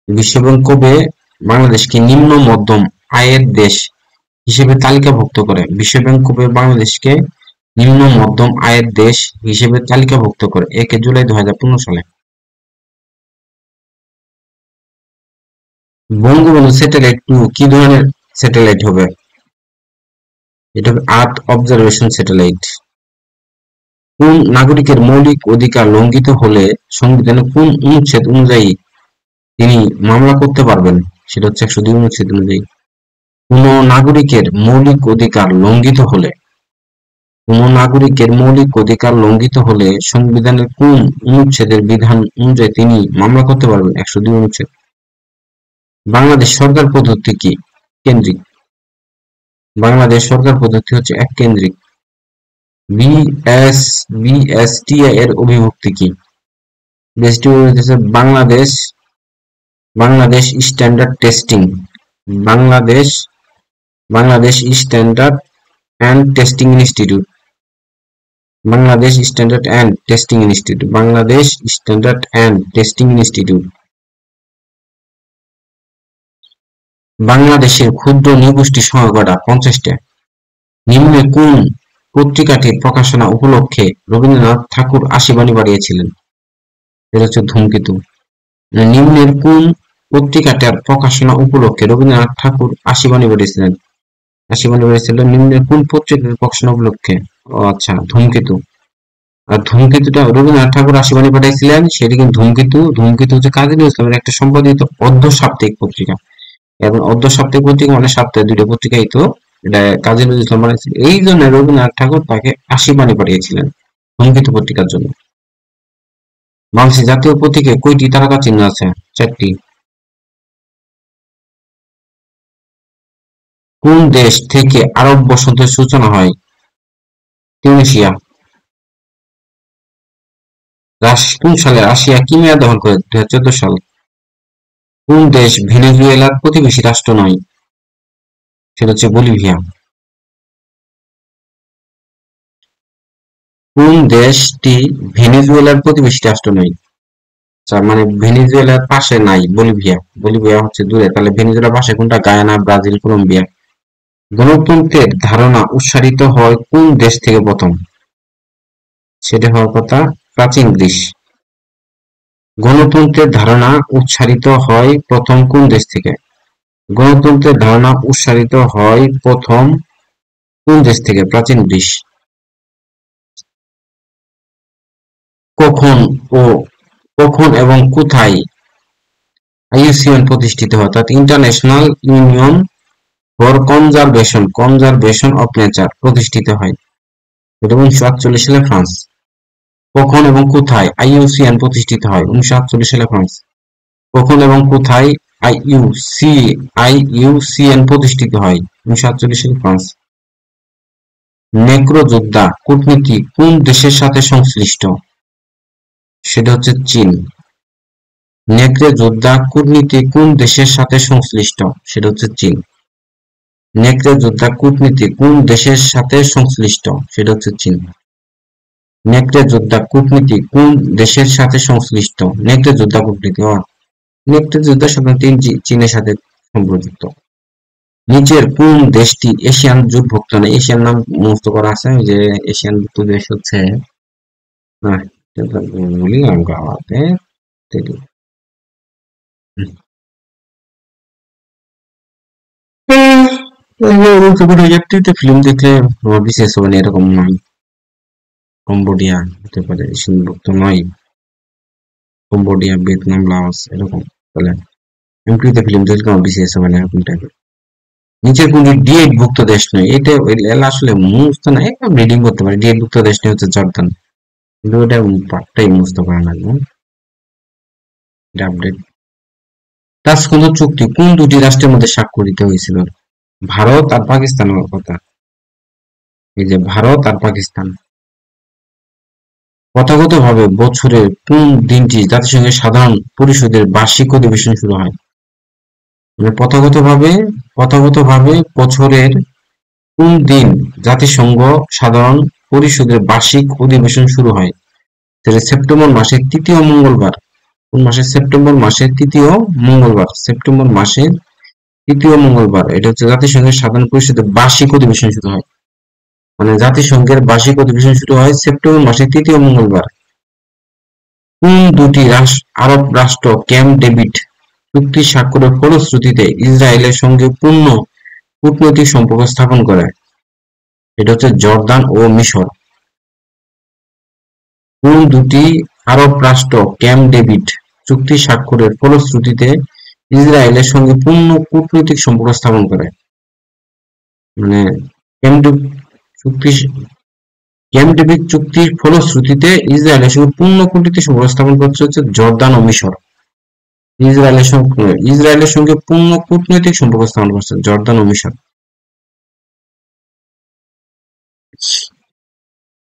Speaker 1: বিশ্বব্যাংক কবে বাংলাদেশকে নিম্ন মধ্যম আয়ের দেশ হিসেবে তালিকাভুক্ত করে? বিশ্বব্যাংক কবে বাংলাদেশকে নিম্ন মধ্যম আয়ের দেশ হিসেবে তালিকাভুক্ত করে? 1 জুলাই 2015 সালে। বঙ্গবন্ধু স্যাটেলাইট 2 কি ধরনের স্যাটেলাইট হবে? এটা হবে আর্থ অবজারভেশন স্যাটেলাইট। কোন নাগরিকের মৌলিক অধিকার লঙ্ঘিত হলে সংবিধানের কোন অনুচ্ছেদ অনুযায়ী তিনি মামলা করতে পারবেন? সেটা হচ্ছে 102 অনুচ্ছেদ অনুযায়ী। কোন নাগরিকের মৌলিক অধিকার লঙ্ঘিত হলে, কোন নাগরিকের মৌলিক অধিকার লঙ্ঘিত হলে সংবিধানের কোন অনুচ্ছেদের বিধান অনুযায়ী তিনি মামলা করতে পারবেন? 102 অনুচ্ছেদ। বাংলাদেশ সরকার পদ্ধতি কি? কেন্দ্রিক। বাংলাদেশ সরকার পদ্ধতি হচ্ছে এক কেন্দ্রিক। বিএসটিআই এর অভিভুক্তি কি? বিএসটিআই হচ্ছে Bangladesh standard testing, Bangladesh standard and testing institute, Bangladesh standard and testing institute, Bangladesh standard and testing institute. বাংলাদেশের ক্ষুদ্র নৃগোষ্ঠীর সংখ্যা কয়টা? 50টা। নিম্নে কোন পত্রিকাটির প্রকাশনা উপলক্ষে রবীন্দ্রনাথ ঠাকুর আশীর্বাণী পাঠিয়েছিলেন? এটা হচ্ছে ধূমকেতু। নিম্নের কোন পত্রিকাটার প্রকাশনা উপলক্ষে রবীন্দ্রনাথ ঠাকুর আশীর্বাণী পাঠিয়েছিলেন? আশীর্বাণী পাঠিয়েছিল নিম্নের কোন পত্রিকার প্রকাশনা উপলক্ষে? ও আচ্ছা, ধূমকেতু। আর ধূমকেতুটা রবীন্দ্রনাথ ঠাকুর আশীর্বাণী পাঠিয়েছিলেন, সেটি কিন্তু ধূমকেতু। ধূমকেতু হচ্ছে কাজী নজরুল ইসলামের একটা সম্পাদিত অর্ধ সাপ্তাহিক পত্রিকা, এবং অর্ধ সাপ্তাহিক পত্রিকা মানে সপ্তাহে দুইটা পত্রিকাই তো, এটা কাজী নজরুল ইসলাম বানিয়েছিল। এই জন্য রবীন্দ্রনাথ ঠাকুর তাকে আশীর্বাণী পাঠিয়েছিলেন ধূমকেতু পত্রিকার জন্য। বাংলাদেশের জাতীয় প্রতীকে কয়টি তারকা চিহ্ন আছে? 4টি। কোন দেশ থেকে আরব বসন্তের সূচনা হয়? তিউনিসিয়া। কোন সালে রাশিয়া ক্রিমিয়া দখল করে? 2014 সাল। কোন দেশ ভেনেজুয়েলার প্রতিবেশী রাষ্ট্র নয়? সেটা হচ্ছে বলিভিয়া। কোন দেশটি ভেনেজুয়েলার প্রতিবেশী রাষ্ট্র নয়? মানে ভেনেজুয়েলার পাশে নাই বলিভিয়া। বলিভিয়া হচ্ছে দূরে, তাহলে ভেনেজুয়েলার পাশে কোনটা? Guyana, Brazil, Colombia. গণতন্ত্রের ধারণা উৎসারিত হয় কোন দেশ থেকে প্রথম? সেটা হওয়ার কথা প্রাচীন গ্রিস। গণতন্ত্রের ধারণা উৎসারিত হয় প্রথম কোন দেশ থেকে? গণতন্ত্রের ধারণা উৎসারিত হয় প্রথম কোন দেশ থেকে? প্রাচীন গ্রিস। কখন ও কখন এবং কোথায় আইইউসিএন প্রতিষ্ঠিত হয়? অর্থাৎ international union for conservation of nature প্রতিষ্ঠিত হয়। এটা 1948 সালে ফ্রান্স। কখন এবং কোথায় আইইউসিএন প্রতিষ্ঠিত হয়? 1948 সালে ফ্রান্স। কখন এবং কোথায় আইইউসিএন প্রতিষ্ঠিত হয়? 1948 সালে ফ্রান্স। নেক্রো যোদ্ধা কূটনীতি কোন দেশের সাথে সংশ্লিষ্ট? সেটা হচ্ছে চীন। নেকড়ে যোদ্ধা কূটনীতি কোন দেশের সাথে সংশ্লিষ্ট? সেটা হচ্ছে চীন। নেকড়ে যোদ্ধা কূটনীতি কোন দেশের সাথে সংশ্লিষ্ট? সেটা হচ্ছে চীন। নেকড়ে যোদ্ধা কূটনীতি কোন দেশের সাথে সংশ্লিষ্ট? নেকড়ে যোদ্ধা কূটনীতি নেকড়ে যোদ্ধা সাধারণত চীনের সাথে সম্পর্কিত। নিচের কোন দেশটি এশিয়ান জোটভুক্ত নয়? এশিয়ান নাম মুখস্থ করা আছে, ওই যে এশিয়ান ভুক্ত দেশ হচ্ছে বলি গাওয়াতে ফিল্ম দেখলে বিশেষ হবে না এরকম নয়। কম্বোডিয়া হতে পারে এশিয়ানভুক্ত নয়। কম্বোডিয়া, ভিয়েতনাম, লাওস এরকম। তাহলে এমপিতে ফিল্ম দেখলে আমার বিশেষ হবে না এরকম টাইপের। নিচের কোনটি ডিএড ভুক্ত দেশ নয়? এটা আসলে মুখস্থ না, এটা রিডিং করতে পারে। ডিএড ভুক্ত দেশ নিয়ে হচ্ছে জর্দান, কিন্তু ওটা পাঠটাই মুখস্থ করা লাগবে। এটা আপডেট। তাজকুন্দ চুক্তি কোন দুটি রাষ্ট্রের মধ্যে স্বাক্ষরিত হয়েছিল? ভারত আর পাকিস্তানের কথা। এই যে ভারত আর পাকিস্তান। প্রথাগতভাবে বছরের কোন দিনটি জাতিসংঘের সাধারণ পরিষদের বার্ষিক অধিবেশন শুরু হয়? মানে প্রথাগতভাবে বছরের কোন দিন জাতিসংঘ সাধারণ পরিষদের বার্ষিক অধিবেশন শুরু হয়? সেটা সেপ্টেম্বর মাসের তৃতীয় মঙ্গলবার। কোন মাসে? সেপ্টেম্বর মাসের তৃতীয় মঙ্গলবার। সেপ্টেম্বর মাসের তৃতীয় মঙ্গলবার এটা হচ্ছে জাতিসংঘের সাধারণ পরিষদের বার্ষিক অধিবেশন শুরু হয়। মানে জাতিসংঘের বার্ষিক অধিবেশন শুরু হয় সেপ্টেম্বর মাসের তৃতীয় মঙ্গলবার। কোন দুটি আরব রাষ্ট্র ক্যাম্প ডেভিড চুক্তি স্বাক্ষরের ফলশ্রুতিতে ইসরায়েলের সঙ্গে পূর্ণ কূটনৈতিক সম্পর্ক স্থাপন করে? এটা হচ্ছে জর্দান ও মিশর। কোন দুটি আরব রাষ্ট্র ক্যাম্প ডেভিড চুক্তি স্বাক্ষরের ফলশ্রুতিতে ইসরায়েলের সঙ্গে পূর্ণ কূটনৈতিক সম্পর্ক স্থাপন করে? মানে ক্যাম্প ডেভিড চুক্তির ফলশ্রুতিতে ইসরায়েলের সঙ্গে পূর্ণ কূটনৈতিক সম্পর্ক স্থাপন করছে হচ্ছে জর্দান ও মিশর। ইসরায়েলের সঙ্গে পূর্ণ কূটনৈতিক সম্পর্ক স্থাপন করছে জর্দান ও মিশর।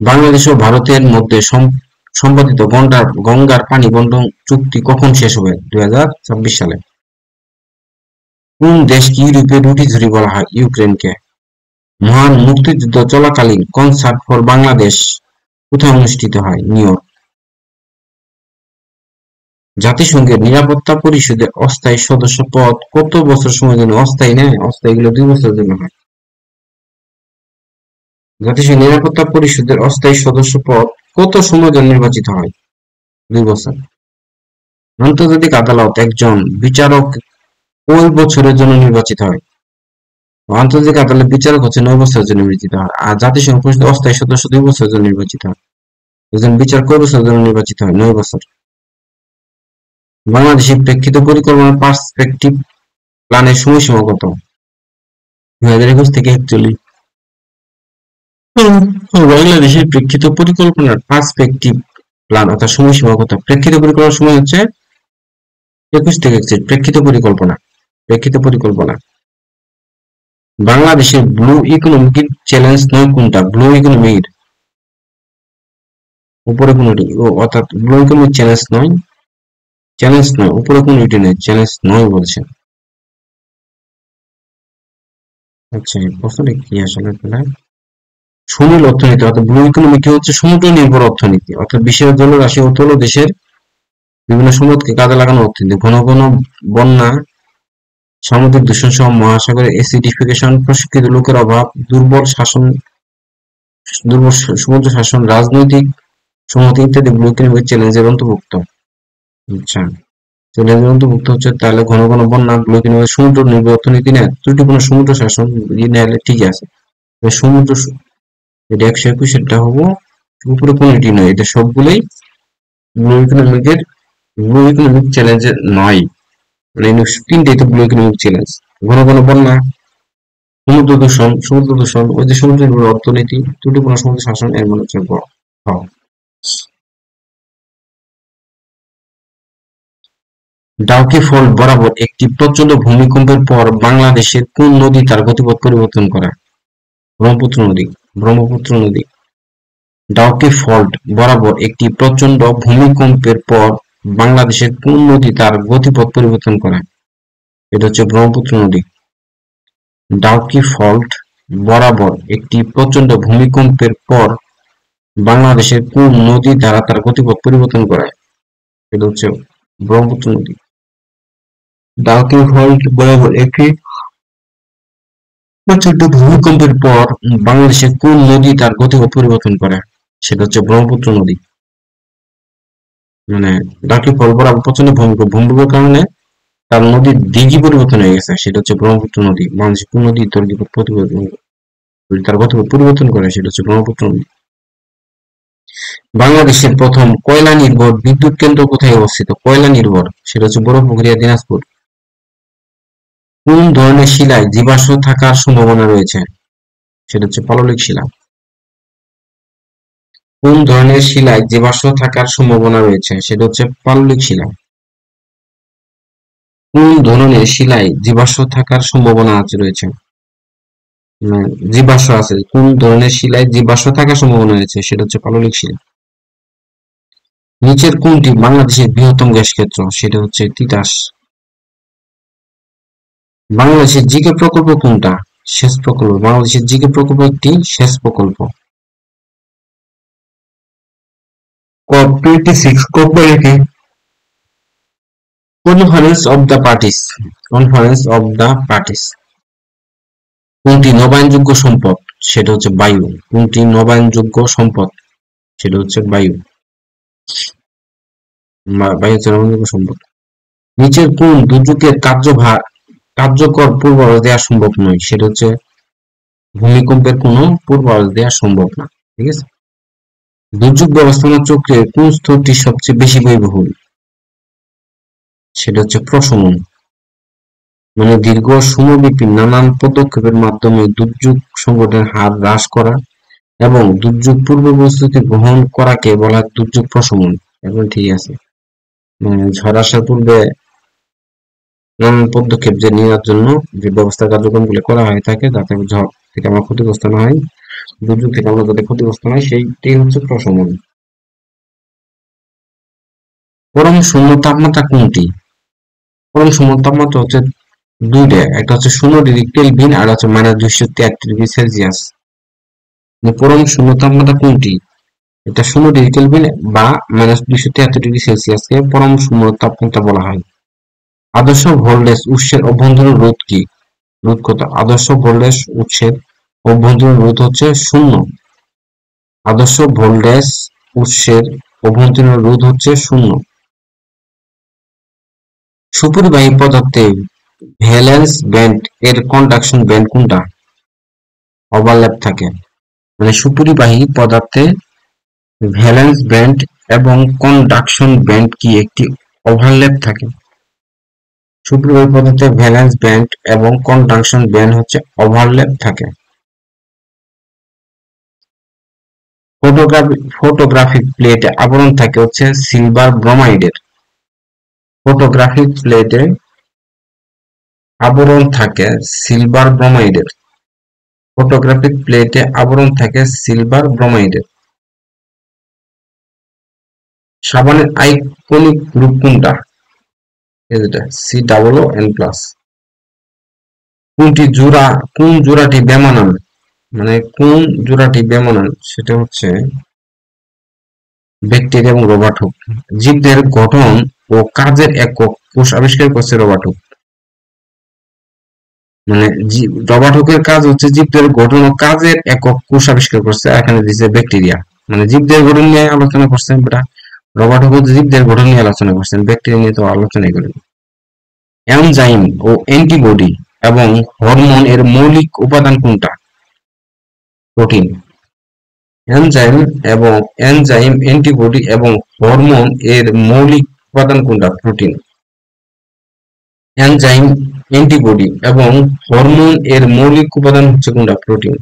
Speaker 1: বাংলাদেশ ও ভারতের মধ্যে সম্পাদিত গঙ্গার পানি বন্টন চুক্তি কখন শেষ হবে? 2026 সালে। কোন দেশকে ইউরোপের রুটি ঝুড়ি বলা হয়? ইউক্রেনকে। মহান মুক্তিযুদ্ধ চলাকালীন কনসার্ট ফর বাংলাদেশ কোথায় অনুষ্ঠিত হয়? New York. জাতিসংঘের নিরাপত্তা পরিষদে অস্থায়ী সদস্য পদ কত বছর সময়ের জন্য? অস্থায়ী না, অস্থায়ী গুলো 2 বছরের জন্য হয়। জাতিসংঘ নিরাপত্তা পরিষদের অস্থায়ী সদস্য পদ কত সময় জন্য নির্বাচিত হয়? 2 বছর। আন্তর্জাতিক আদালত একজন বিচারক কয় বছরের জন্য নির্বাচিত হয়? আন্তর্জাতিক আদালত বিচারক হচ্ছে 9 বছরের জন্য নির্বাচিত হয়, আর জাতিসংঘ পরিষদের অস্থায়ী সদস্য 2 বছরের জন্য নির্বাচিত হয়। একজন বিচারক কয় বছরের জন্য নির্বাচিত হয়? 9 বছর। বাংলাদেশের প্রেক্ষিত পরিকল্পনার পার্সপেক্টিভ প্ল্যানের সময়সীমা কত? 2021 থেকে 41। বাংলাদেশের প্রেক্ষিত পরিকল্পনার পার্সপেক্টিভ প্ল্যান অর্থাৎ সময়সীমা কত? প্রেক্ষিত পরিকল্পনার সময় হচ্ছে 21 থেকে 41। প্রেক্ষিত পরিকল্পনা। বাংলাদেশের ব্লু ইকোনমিক চ্যালেঞ্জ নয় কোনটা? ব্লু ইকোনমির উপরে কোনটি? অর্থাৎ ব্লু ইকোনমিক চ্যালেঞ্জ নয় উপরে কোনটি নেই, চ্যালেঞ্জ নয় বলছে। আচ্ছা, এই প্রশ্নটা কি আসলে? সুনীল অর্থনীতি অর্থাৎ ব্লু ইকোনমি কি হচ্ছে? সমুদ্র নির্ভর অর্থনীতি অর্থাৎ বিশ্বের জলরাশি ও তলদেশের বিভিন্ন সম্পদকে কাজে লাগানো অর্থনীতি। ঘন ঘন বন্যা, সামুদ্রিক দূষণ সহ মহাসাগরের অ্যাসিডিফিকেশন, প্রশিক্ষিত লোকের অভাব, দুর্বল সমুদ্র শাসন, রাজনৈতিক সংহতি ইত্যাদি ব্লু ইকোনমিক চ্যালেঞ্জের অন্তর্ভুক্ত। আচ্ছা, চ্যালেঞ্জের অন্তর্ভুক্ত হচ্ছে তাহলে ঘন ঘন বন্যা, ব্লু ইকোনমিক, সমুদ্র নির্ভর অর্থনীতি না, ত্রুটিপূর্ণ সমুদ্র শাসন নিলে ঠিকই আছে। সমুদ্র এটা 121 হবো উপরে কোনটি নয়, এটা সবগুলোই ব্লু ইকোনমিক চ্যালেঞ্জের নয়, মানে তিনটেই তো ব্লু ইকোনমিক চ্যালেঞ্জ। ঘন ঘন বন্যা, সমুদ্র দূষণ, ওই যে সমুদ্র নির্ভর অর্থনীতি, ত্রুটিপূর্ণ সমুদ্র শাসন, এর মানে হচ্ছে গ। ডাউকি ফল্ট বরাবর একটি প্রচন্ড ভূমিকম্পের পর বাংলাদেশের কোন নদী তার গতিপথ পরিবর্তন করে? ব্রহ্মপুত্র নদী। ডাউকি ফল্ট বরাবর একটি প্রচন্ড ভূমিকম্পের পর বাংলাদেশের কোন নদী তার গতিপথ পরিবর্তন করে? এটা হচ্ছে ব্রহ্মপুত্র নদী। ডাউকি ফল্ট বরাবর একটি প্রচন্ড ভূমিকম্পের পর বাংলাদেশের কোন নদী দ্বারা তার গতিপথ পরিবর্তন করে? এটা হচ্ছে ব্রহ্মপুত্র নদী। ডাউকি ফল্ট বরাবর একটি প্রচন্ড ভূমিকম্পের পর বাংলাদেশের কোন নদী তার গতিপথ পরিবর্তন করে? সেটা হচ্ছে ব্রহ্মপুত্র নদী। মানে ডাউকি ফল্ট বরাবর প্রচন্ড ভূমিকম্পের কারণে তার নদীর দিঘি পরিবর্তন হয়ে গেছে, সেটা হচ্ছে ব্রহ্মপুত্র নদী। বাংলাদেশের কোন নদী তার গতিপথ পরিবর্তন করে? সেটা হচ্ছে ব্রহ্মপুত্র নদী। বাংলাদেশের প্রথম কয়লা নির্ভর বিদ্যুৎ কেন্দ্র কোথায় অবস্থিত? কয়লা নির্ভর, সেটা হচ্ছে বড়পুকুরিয়া, দিনাজপুর। কোন ধরনের শিলায় জীবাশ্ম থাকার সম্ভাবনা রয়েছে? সেটা হচ্ছে পাললিক শিলা। কোন ধরনের শিলায় জীবাশ্ম থাকার সম্ভাবনা রয়েছে? সেটা হচ্ছে পাললিক শিলা। কোন ধরনের শিলায় জীবাশ্ম থাকার সম্ভাবনা রয়েছে? জীবাশ্ম আছে, কোন ধরনের শিলায় জীবাশ্ম থাকার সম্ভাবনা রয়েছে? সেটা হচ্ছে পাললিক শিলা। নিচের কোনটি বাংলাদেশের বৃহত্তম গ্যাস ক্ষেত্র? সেটা হচ্ছে তিতাস। বাংলাদেশের জিকে প্রকল্প কোনটা? সেচ প্রকল্প। বাংলাদেশের জিকে প্রকল্প একটি সেচ প্রকল্প। COP26 কোম্পানিটি কনফারেন্স অব দ্য পার্টিস কোনটি নবায়নযোগ্য সম্পদ? সেটা হচ্ছে বায়ু। কোনটি নবায়নযোগ্য সম্পদ? সেটা হচ্ছে বায়ু। বায়ু হচ্ছে নবায়নযোগ্য সম্পদ। নিচের কোন দুর্যোগের কার্যকর পূর্বাভাস দেওয়া সম্ভব নয়? সেটা হচ্ছে ভূমিকম্পের কোনো পূর্বাভাস দেওয়া সম্ভব না। ঠিক আছে। দুর্যোগ ব্যবস্থাপনা চক্রের কোন স্তরটি সবচেয়ে বেশি ব্যয়বহুল? সেটা হচ্ছে প্রশমন। মানে দীর্ঘ সময়ব্যাপী নানান পদক্ষেপের মাধ্যমে দুর্যোগ সংঘটনের হার হ্রাস করা এবং দুর্যোগ পূর্ব প্রস্তুতি গ্রহণ করাকে বলা হয় দুর্যোগ প্রশমন। এখন ঠিক আছে, ঝড় আসার পূর্বে নানান পদক্ষেপ যে নেওয়ার জন্য যে ব্যবস্থা কার্যক্রমগুলি করা হয়ে থাকে যাতে ঝড় থেকে আমরা ক্ষতিগ্রস্ত না হয়, দুর্যোগ থেকে আমরা যাতে ক্ষতিগ্রস্ত না হয়, সেইটাই হচ্ছে প্রশমন। পরম শূন্য তাপমাত্রা কোনটি? পরম শূন্য তাপমাত্রা হচ্ছে দুইটা, একটা হচ্ছে 0 ডিগ্রি কেলভিন আর হচ্ছে -273 ডিগ্রি সেলসিয়াস। পরম শূন্য তাপমাত্রা কোনটি? এটা 0 ডিগ্রি কেলভিন বা -273 ডিগ্রি সেলসিয়াসকে পরম শূন্য তাপমাত্রা বলা হয়। আদর্শ ভোল্টেজ উৎসের অভ্যন্তরীণ রোধ কি? রোধ কত? আদর্শ ভোল্টেজ উৎসের অভ্যন্তরীণ রোধ হচ্ছে 0। আদর্শ ভোল্টেজ উৎসের অভ্যন্তরীণ রোধ হচ্ছে 0। সুপরিবাহী পদার্থে ভ্যালেন্স ব্যান্ড এর কন্ডাকশন ব্যান্ড কোনটা? ওভারল্যাপ থাকে। মানে সুপরিবাহী পদার্থে ভ্যালেন্স ব্যান্ড এবং কন্ডাকশন ব্যান্ড কি একটি ওভারল্যাপ থাকে। সুপরিবাহী পদার্থে ভ্যালেন্স ব্যান্ড এবং কন্ডাকশন ব্যান্ড হচ্ছে ওভারল্যাপ থাকে। ফটোগ্রাফিক প্লেটে আবরণ থাকে হচ্ছে সিলভার ব্রোমাইডের। ফটোগ্রাফিক প্লেটে আবরণ থাকে সিলভার ব্রোমাইডের। ফটোগ্রাফিক প্লেটে আবরণ থাকে সিলভার ব্রোমাইডের। সাবানের আইকনিক গ্রুপ কোনটা? এটা COO+। কোন জোড়াটি বেমানান? মানে কোন জোড়াটি বেমানান সেটা হচ্ছে ব্যাকটেরিয়া এবং রবার্ট হুক। জীবদের গঠন ও কাজের একক কোষ আবিষ্কার করছে রবার্ট হুক। মানে রবার্ট হুকের কাজ হচ্ছে জীবদের গঠন ও কাজের একক কোষ আবিষ্কার করছে, এখানে দিচ্ছে ব্যাকটেরিয়া। মানে জীবদের গঠন নিয়ে আলোচনা করছেন, রবার্ট হুক জীবদের গঠন নিয়ে আলোচনা করছেন, ব্যাকটেরিয়া নিয়ে তো আলোচনাই করেন। এনজাইম ও অ্যান্টিবডি এবং হরমোন এর মৌলিক উপাদান কোনটা? প্রোটিন। এনজাইম, অ্যান্টিবডি এবং হরমোন এর মৌলিক উপাদান কোনটা? প্রোটিন। এনজাইম, অ্যান্টিবডি এবং হরমোন এর মৌলিক উপাদান হচ্ছে কোনটা? প্রোটিন।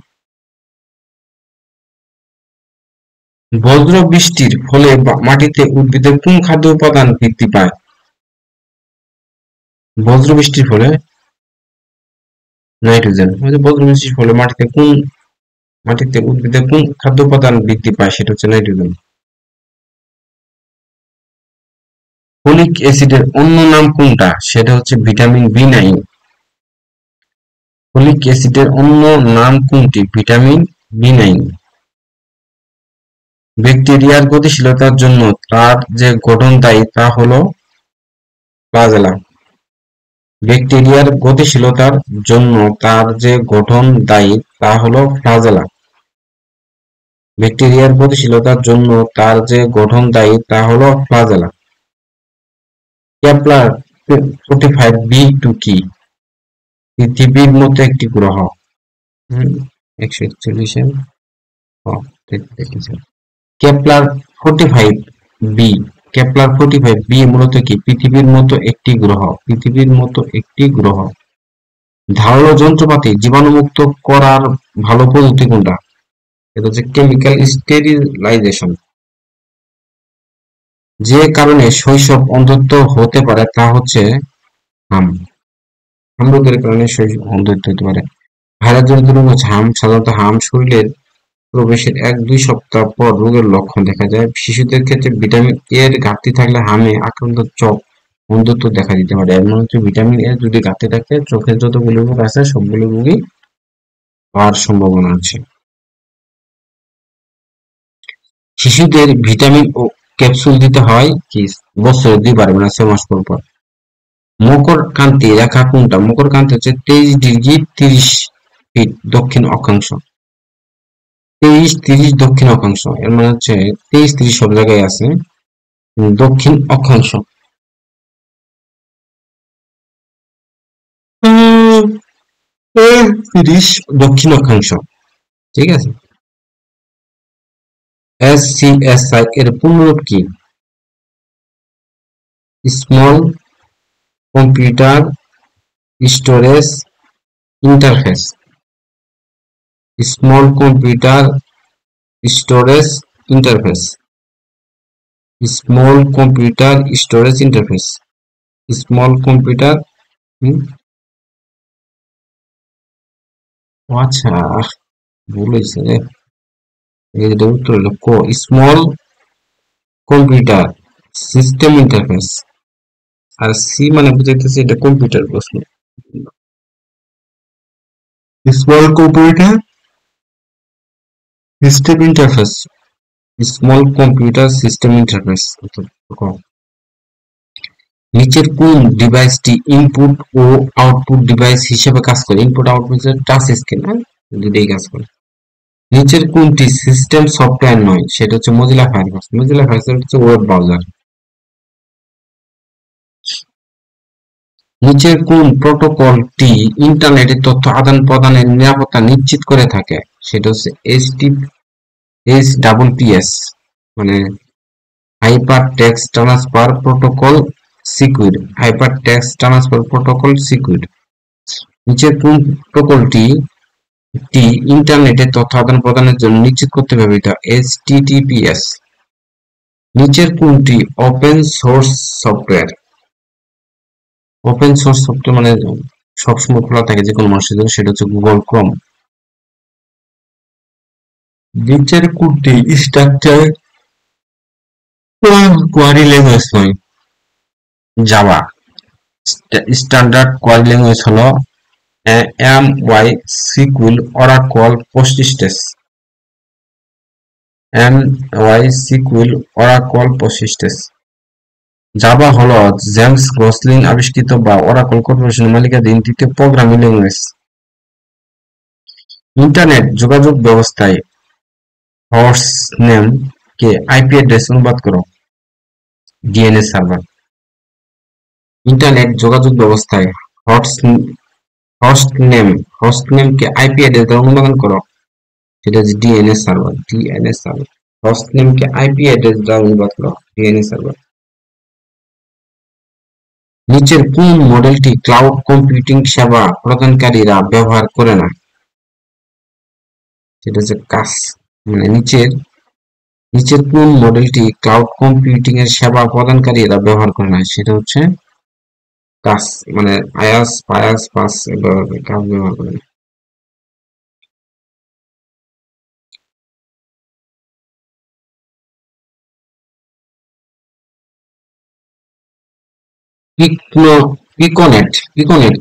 Speaker 1: বজ্র বৃষ্টির ফলে মাটিতে উদ্ভিদের কোন খাদ্য উপাদান বৃদ্ধি পায়? বজ্র বৃষ্টির ফলে নাইট্রোজেন। বজ্র বৃষ্টির ফলে মাটিতে উদ্ভিদের কোন খাদ্য উপাদান বৃদ্ধি পায়? সেটা হচ্ছে নাইট্রোজেন। ফলিক অ্যাসিডের অন্য নাম কোনটা? সেটা হচ্ছে ভিটামিন B9। ফলিক অ্যাসিডের অন্য নাম কোনটি? Vitamin B9। ব্যাকটেরিয়ার গতিশীলতার জন্য তার যে গঠন দায়ী তা হলো ফ্লাজেলা। ব্যাকটেরিয়ার গতিশীলতার জন্য তার যে গঠন দায়ী তা হলো ফ্লাজেলা। ব্যাকটেরিয়ার গতিশীলতার জন্য তার যে গঠন দায়ী তা হলো ফ্লাজেলা। কেপলার 45b2 কি? পৃথিবীর মতো একটি গ্রহ। 141 কেপলার 45b। কেপলার 45b মূলত কি? পৃথিবীর মতো একটি গ্রহ। পৃথিবীর মতো একটি গ্রহ। ধারালো যন্ত্রপাতি জীবাণুমুক্ত করার ভালো পদ্ধতি কোনটা? এটা হচ্ছে কেমিক্যাল স্টেরিলাইজেশন। যে কারণে শৈশব অন্ধত্ব হতে পারে তা হচ্ছে রোগের কারণে শৈশব অন্ধত্ব হতে পারে। ভাইরাস জনিত রোগ হচ্ছে সাধারণত শরীরের প্রবেশের 1-2 সপ্তাহ পর রোগের লক্ষণ দেখা যায়। শিশুদের ক্ষেত্রে ভিটামিন এর ঘাটতি থাকলে আক্রান্ত চোখ অন্ধত্ব দেখা দিতে পারে। এর মানে হচ্ছে ভিটামিন এর যদি ঘাটতি থাকে চোখের যতগুলো রোগ আছে সবগুলো রোগই হওয়ার সম্ভাবনা আছে। শিশুদের ভিটামিন ও ক্যাপসুল দিতে হয় কি? বছরে 2 বার, মানে 6 মাস পর পর। মকরকান্তি রেখা কোনটা? মকরকান্তি হচ্ছে 23°30' দক্ষিণ অক্ষাংশ। 23-30 দক্ষিণ অক্ষাংশ, এর মানে হচ্ছে 23-30 সব জায়গায় আছে, দক্ষিণ অক্ষাংশ। 30 দক্ষিণ অক্ষাংশ, ঠিক আছে। SCSI এর পূর্ণরূপ কি? Small computer storage interface. Small computer storage interface. Small computer storage interface. Small computer আচ্ছা ভুল হয়েছে, এটা উত্তর হলো ক, স্মল কম্পিউটার সিস্টেম ইন্টারফেস। আর সি মানে বুঝাইতেছে এটা কম্পিউটার প্রশ্ন। Small computer system interface. Small computer system interface. নিচের কোন ডিভাইসটি ইনপুট ও আউটপুট ডিভাইস হিসেবে কাজ করে? Input output touch screen. দুটোই কাজ করে। নিচের কোনটি সিস্টেম সফটওয়্যার নয়? সেটা হচ্ছে মজিলা ফায়ারফক্স। মজিলা ফায়ারফক্স হচ্ছে ওয়েব ব্রাউজার। নিচের কোন প্রোটোকলটি ইন্টারনেটে তথ্য আদান প্রদানের নিরাপত্তা নিশ্চিত করে থাকে? সেটা হচ্ছে HTTPS, মানে hyper text transfer protocol secure. Hyper text transfer protocol secure. নিচের কোন প্রোটোকলটি ইন্টারনেটে তথ্য আদান প্রদানের জন্য নিশ্চিত করতে ব্যবহৃত? HTTPS। নিচের কোনটি open source software? Open source software মানে সবসময় খোলা থাকে যে কোনো মানুষের জন্য, সেটা হচ্ছে গুগল ক্রোম। নিচের কোনটি স্ট্রাকচার কোয়ারি ল্যাঙ্গুয়েজ নয়? জাভা। স্ট্যান্ডার্ড কোয়ারি ল্যাঙ্গুয়েজ হলো MySQL, Oracle, Persistence। MySQL, Oracle, Persistence। Java হলো জেমস গসলিন আবিষ্কৃত বা ওরাকল কর্পোরেশনের মালিকানাধীন তৃতীয় প্রোগ্রামিং ল্যাঙ্গুয়েজ। ইন্টারনেট যোগাযোগ ব্যবস্থায় হোস্ট নেম কে আইপি অ্যাড্রেস অনুবাদ করো। DNS server. ইন্টারনেট যোগাযোগ ব্যবস্থায় হোস্ট নেম কে আইপি অ্যাড্রেস দ্বারা অনুবাদ করো। সেটা হচ্ছে DNS server. DNS server. Host name কে আইপি অ্যাড্রেস দ্বারা অনুবাদ করো। DNS server. নিচের কোন মডেলটি ক্লাউড কম্পিউটিং সেবা প্রদানকারীরা ব্যবহার করে না? সেটা হচ্ছে কাস। মানে নিচের কোন মডেলটি ক্লাউড কম্পিউটিং এর সেবা প্রদানকারীরা ব্যবহার করে না? সেটা হচ্ছে কাস, মানে আয়াস পায়াস পাস কাজ ব্যবহার করে না। পিকোনেট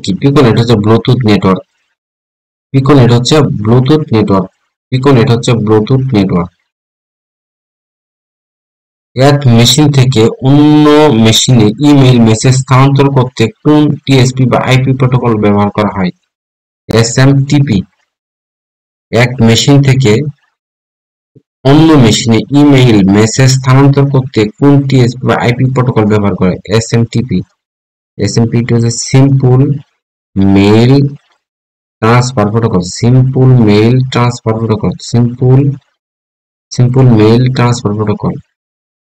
Speaker 1: কি? পিকোনেট হচ্ছে ব্লুটুথ নেটওয়ার্ক। পিকোনেট হচ্ছে ব্লুটুথ নেটওয়ার্ক। পিকোনেট হচ্ছে ব্লুটুথ নেটওয়ার্ক। এক মেশিন থেকে অন্য মেশিনে ইমেইল মেসেজ স্থানান্তর করতে কোন টিএসপি বা আইপি প্রোটোকল ব্যবহার করা হয়? এসএমটিপি। এক মেশিন থেকে অন্য মেশিনে ইমেইল মেসেজ স্থানান্তর করতে কোন টিএসপি বা আইপি প্রোটোকল ব্যবহার করে? এসএমটিপি। এসএমটিপি হচ্ছে simple mail transfer protocol. Simple mail transfer protocol. Simple mail transfer protocol.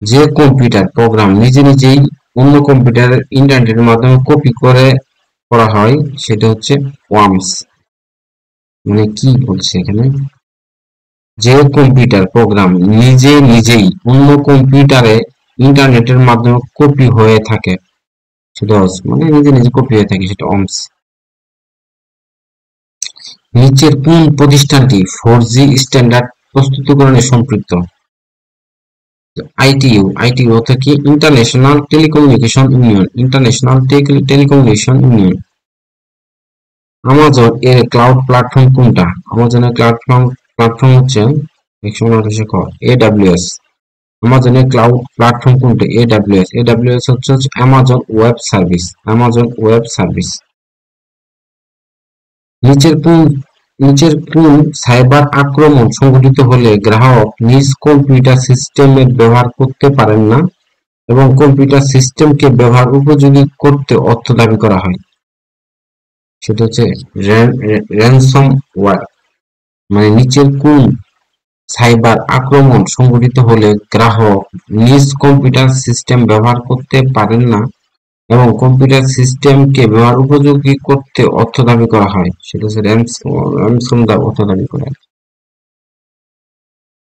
Speaker 1: যে কম্পিউটার প্রোগ্রাম নিজে নিজেই অন্য কম্পিউটারের ইন্টারনেটের মাধ্যমে কপি করা হয় সেটা হচ্ছে ওয়ার্মস। মানে কি বলছে এখানে? যে কম্পিউটার প্রোগ্রাম নিজে নিজেই অন্য কম্পিউটারে ইন্টারনেটের মাধ্যমে কপি হয়ে থাকে সেটা মানে নিজে নিজে কপি হয়ে থাকে, সেটা ওয়ার্মস। নিচের কোন প্রতিষ্ঠানটি 4G স্ট্যান্ডার্ড প্রস্তুতিকরণে সম্পৃক্ত? আইটিইউ। আইটিইউ অর্থ কি? International telecommunication union. International telecommunication union. Amazon এর ক্লাউড প্ল্যাটফর্ম কোনটা? আমাজনের ক্লাউড প্ল্যাটফর্ম হচ্ছে 128 ক AWS। আমাজনের ক্লাউড প্ল্যাটফর্ম কোনটা? AWS। AWS হচ্ছে Amazon web service. Amazon web service. নিচের কোন সাইবার আক্রমণ সংঘটিত হলে গ্রাহক নিজ কম্পিউটার সিস্টেমের ব্যবহার করতে পারেন না এবং কম্পিউটার সিস্টেমকে ব্যবহার উপযোগী করতে অর্থ দাবি করা হয়? সেটা হচ্ছে র্যানসমওয়্যার। মানে নিচের কোন সাইবার আক্রমণ সংঘটিত হলে গ্রাহক নিজ কম্পিউটার সিস্টেম ব্যবহার করতে পারেন না এবং কম্পিউটার সিস্টেমকে ব্যবহার উপযোগী করতে অর্থ দাবি করা হয়? সেটা হচ্ছে র্যানসম অর্থ দাবি করা হয়।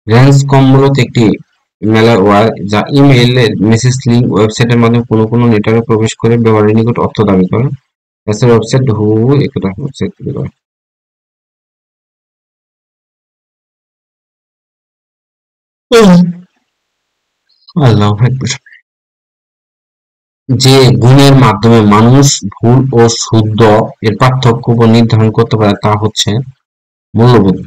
Speaker 1: র্যানসম মূলত একটি ম্যালওয়্যার যা ইমেইলের মেসেজ লিঙ্ক ওয়েবসাইটের মাধ্যমে কোনো নেটওয়ার্কে প্রবেশ করে ব্যবহারের নিকট অর্থ দাবি করে। এছাড়া ওয়েবসাইট হুবহু একই রকম ওয়েবসাইট তৈরি করে। আল্লাহু আকবার। যে গুণের মাধ্যমে মানুষ ভুল ও শুদ্ধ এর পার্থক্য নির্ধারণ করতে পারে তা হচ্ছে মূল্যবোধ।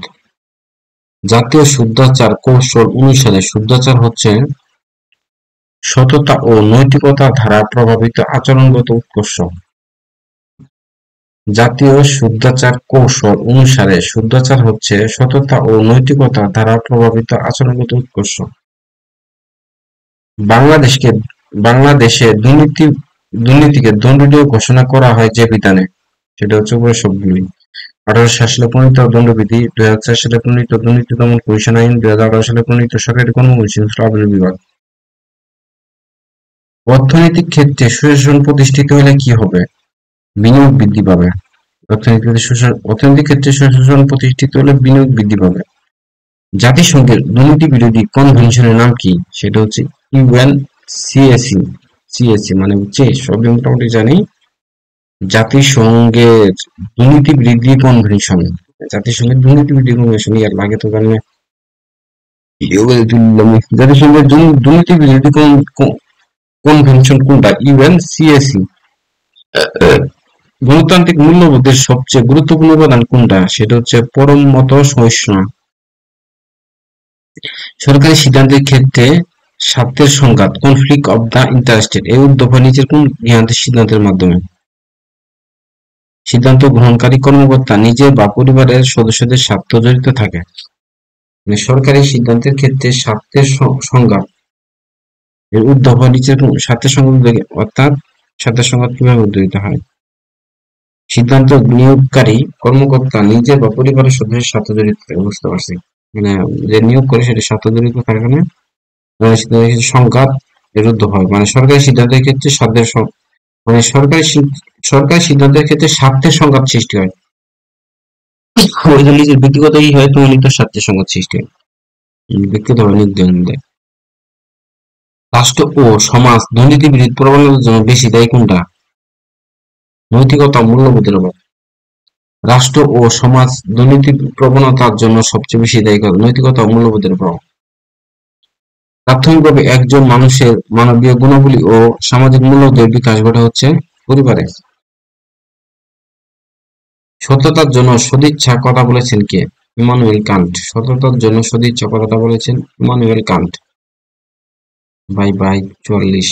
Speaker 1: জাতীয় শুদ্ধাচার কৌশল অনুসারে শুদ্ধাচার হচ্ছে সততা ও নৈতিকতা দ্বারা প্রভাবিত আচরণগত উৎকর্ষ। জাতীয় শুদ্ধাচার কৌশল অনুসারে শুদ্ধাচার হচ্ছে সততা ও নৈতিকতা দ্বারা প্রভাবিত আচরণগত উৎকর্ষ। বাংলাদেশকে বাংলাদেশে দুর্নীতিকে দণ্ডনীয় ঘোষণা করা হয় যে বিধানে, সেটা হচ্ছে উপরের সবগুলি। 1860 সালে প্রণীত দণ্ডবিধি, 2004 সালে প্রণীত দুর্নীতি দমন কমিশন আইন, 2018 সালে প্রণীত সরকারি কর্মকমিশন আপিল বিভাগ। অর্থনৈতিক ক্ষেত্রে সুশাসন প্রতিষ্ঠিত হলে কি হবে? বিনিয়োগ বৃদ্ধি পাবে। অর্থনৈতিক ক্ষেত্রে সুশাসন প্রতিষ্ঠিত হলে বিনিয়োগ বৃদ্ধি পাবে। জাতিসংঘের দুর্নীতি বিরোধী কনভেনশনের নাম কি? সেটা হচ্ছে ইউএনসিএসি। সিএসি মানে হচ্ছে সবই মোটামুটি জানি। জাতিসংঘের দুর্নীতি বিরোধী কনভেনশন, জাতিসংঘের দুর্নীতি বিরোধী কনভেনশন ইয়ার লাগে তো জানি না। জাতিসংঘের দুর্নীতি বিরোধী কনভেনশন কোনটা? ইউএনসিএসি। গণতান্ত্রিক মূল্যবোধের সবচেয়ে গুরুত্বপূর্ণ উপাদান কোনটা? সেটা হচ্ছে পরম মত সহিষ্ণুতা। সরকারি সিদ্ধান্তের ক্ষেত্রে স্বার্থের সংঘাত, কনফ্লিক্ট অব দ্য ইন্টারেস্টেড, এই উদ্যোগ হয় নিচের কোন জ্ঞানদের সিদ্ধান্তের মাধ্যমে? সিদ্ধান্ত গ্রহণকারী কর্মকর্তা নিজের বা পরিবারের সদস্যদের স্বার্থ জড়িত থাকে। মানে সরকারি সিদ্ধান্তের ক্ষেত্রে স্বার্থের সংঘাত এর উদ্যোগ হয় নিচের কোন স্বার্থের সংঘাত, অর্থাৎ স্বার্থের সংঘাত কিভাবে উদ্যোগিত হয়? সিদ্ধান্ত নিয়োগকারী কর্মকর্তা নিজের বা পরিবারের সদস্যের স্বার্থ জড়িত থাকে। বুঝতে পারছি, মানে যে নিয়োগ করে সেটা স্বার্থ জড়িত থাকে না, সংঘাত এর উদ্যোগ হয়। মানে সরকারি সিদ্ধান্তের ক্ষেত্রে মানে সরকারি সিদ্ধান্তের ক্ষেত্রে স্বার্থের সংঘাত সৃষ্টি হয়। ওই যে নিজের ব্যক্তিগত হয় প্রমাণিত স্বার্থের সংঘাত সৃষ্টি হয়, ব্যক্তিগত নির্দেশ। রাষ্ট্র ও সমাজ দুর্নীতি বিরোধী প্রবণতার জন্য বেশি দায়ী কোনটা? নৈতিকতা ও মূল্যবোধের অভাব। রাষ্ট্র ও সমাজ দুর্নীতি প্রবণতার জন্য সবচেয়ে বেশি দায়ী নৈতিকতা ও মূল্যবোধের অভাব। প্রাথমিকভাবে একজন মানুষের মানবীয় গুণাবলী ও সামাজিক মূল্যবোধের বিকাশ ঘটে হচ্ছে পরিবারে। সততার জন্য সদিচ্ছা কথা বলেছেন কে? Immanuel Kant. সততার জন্য সদিচ্ছা কথাটা বলেছেন ইমানুয়েল কান্ট। বাই 44।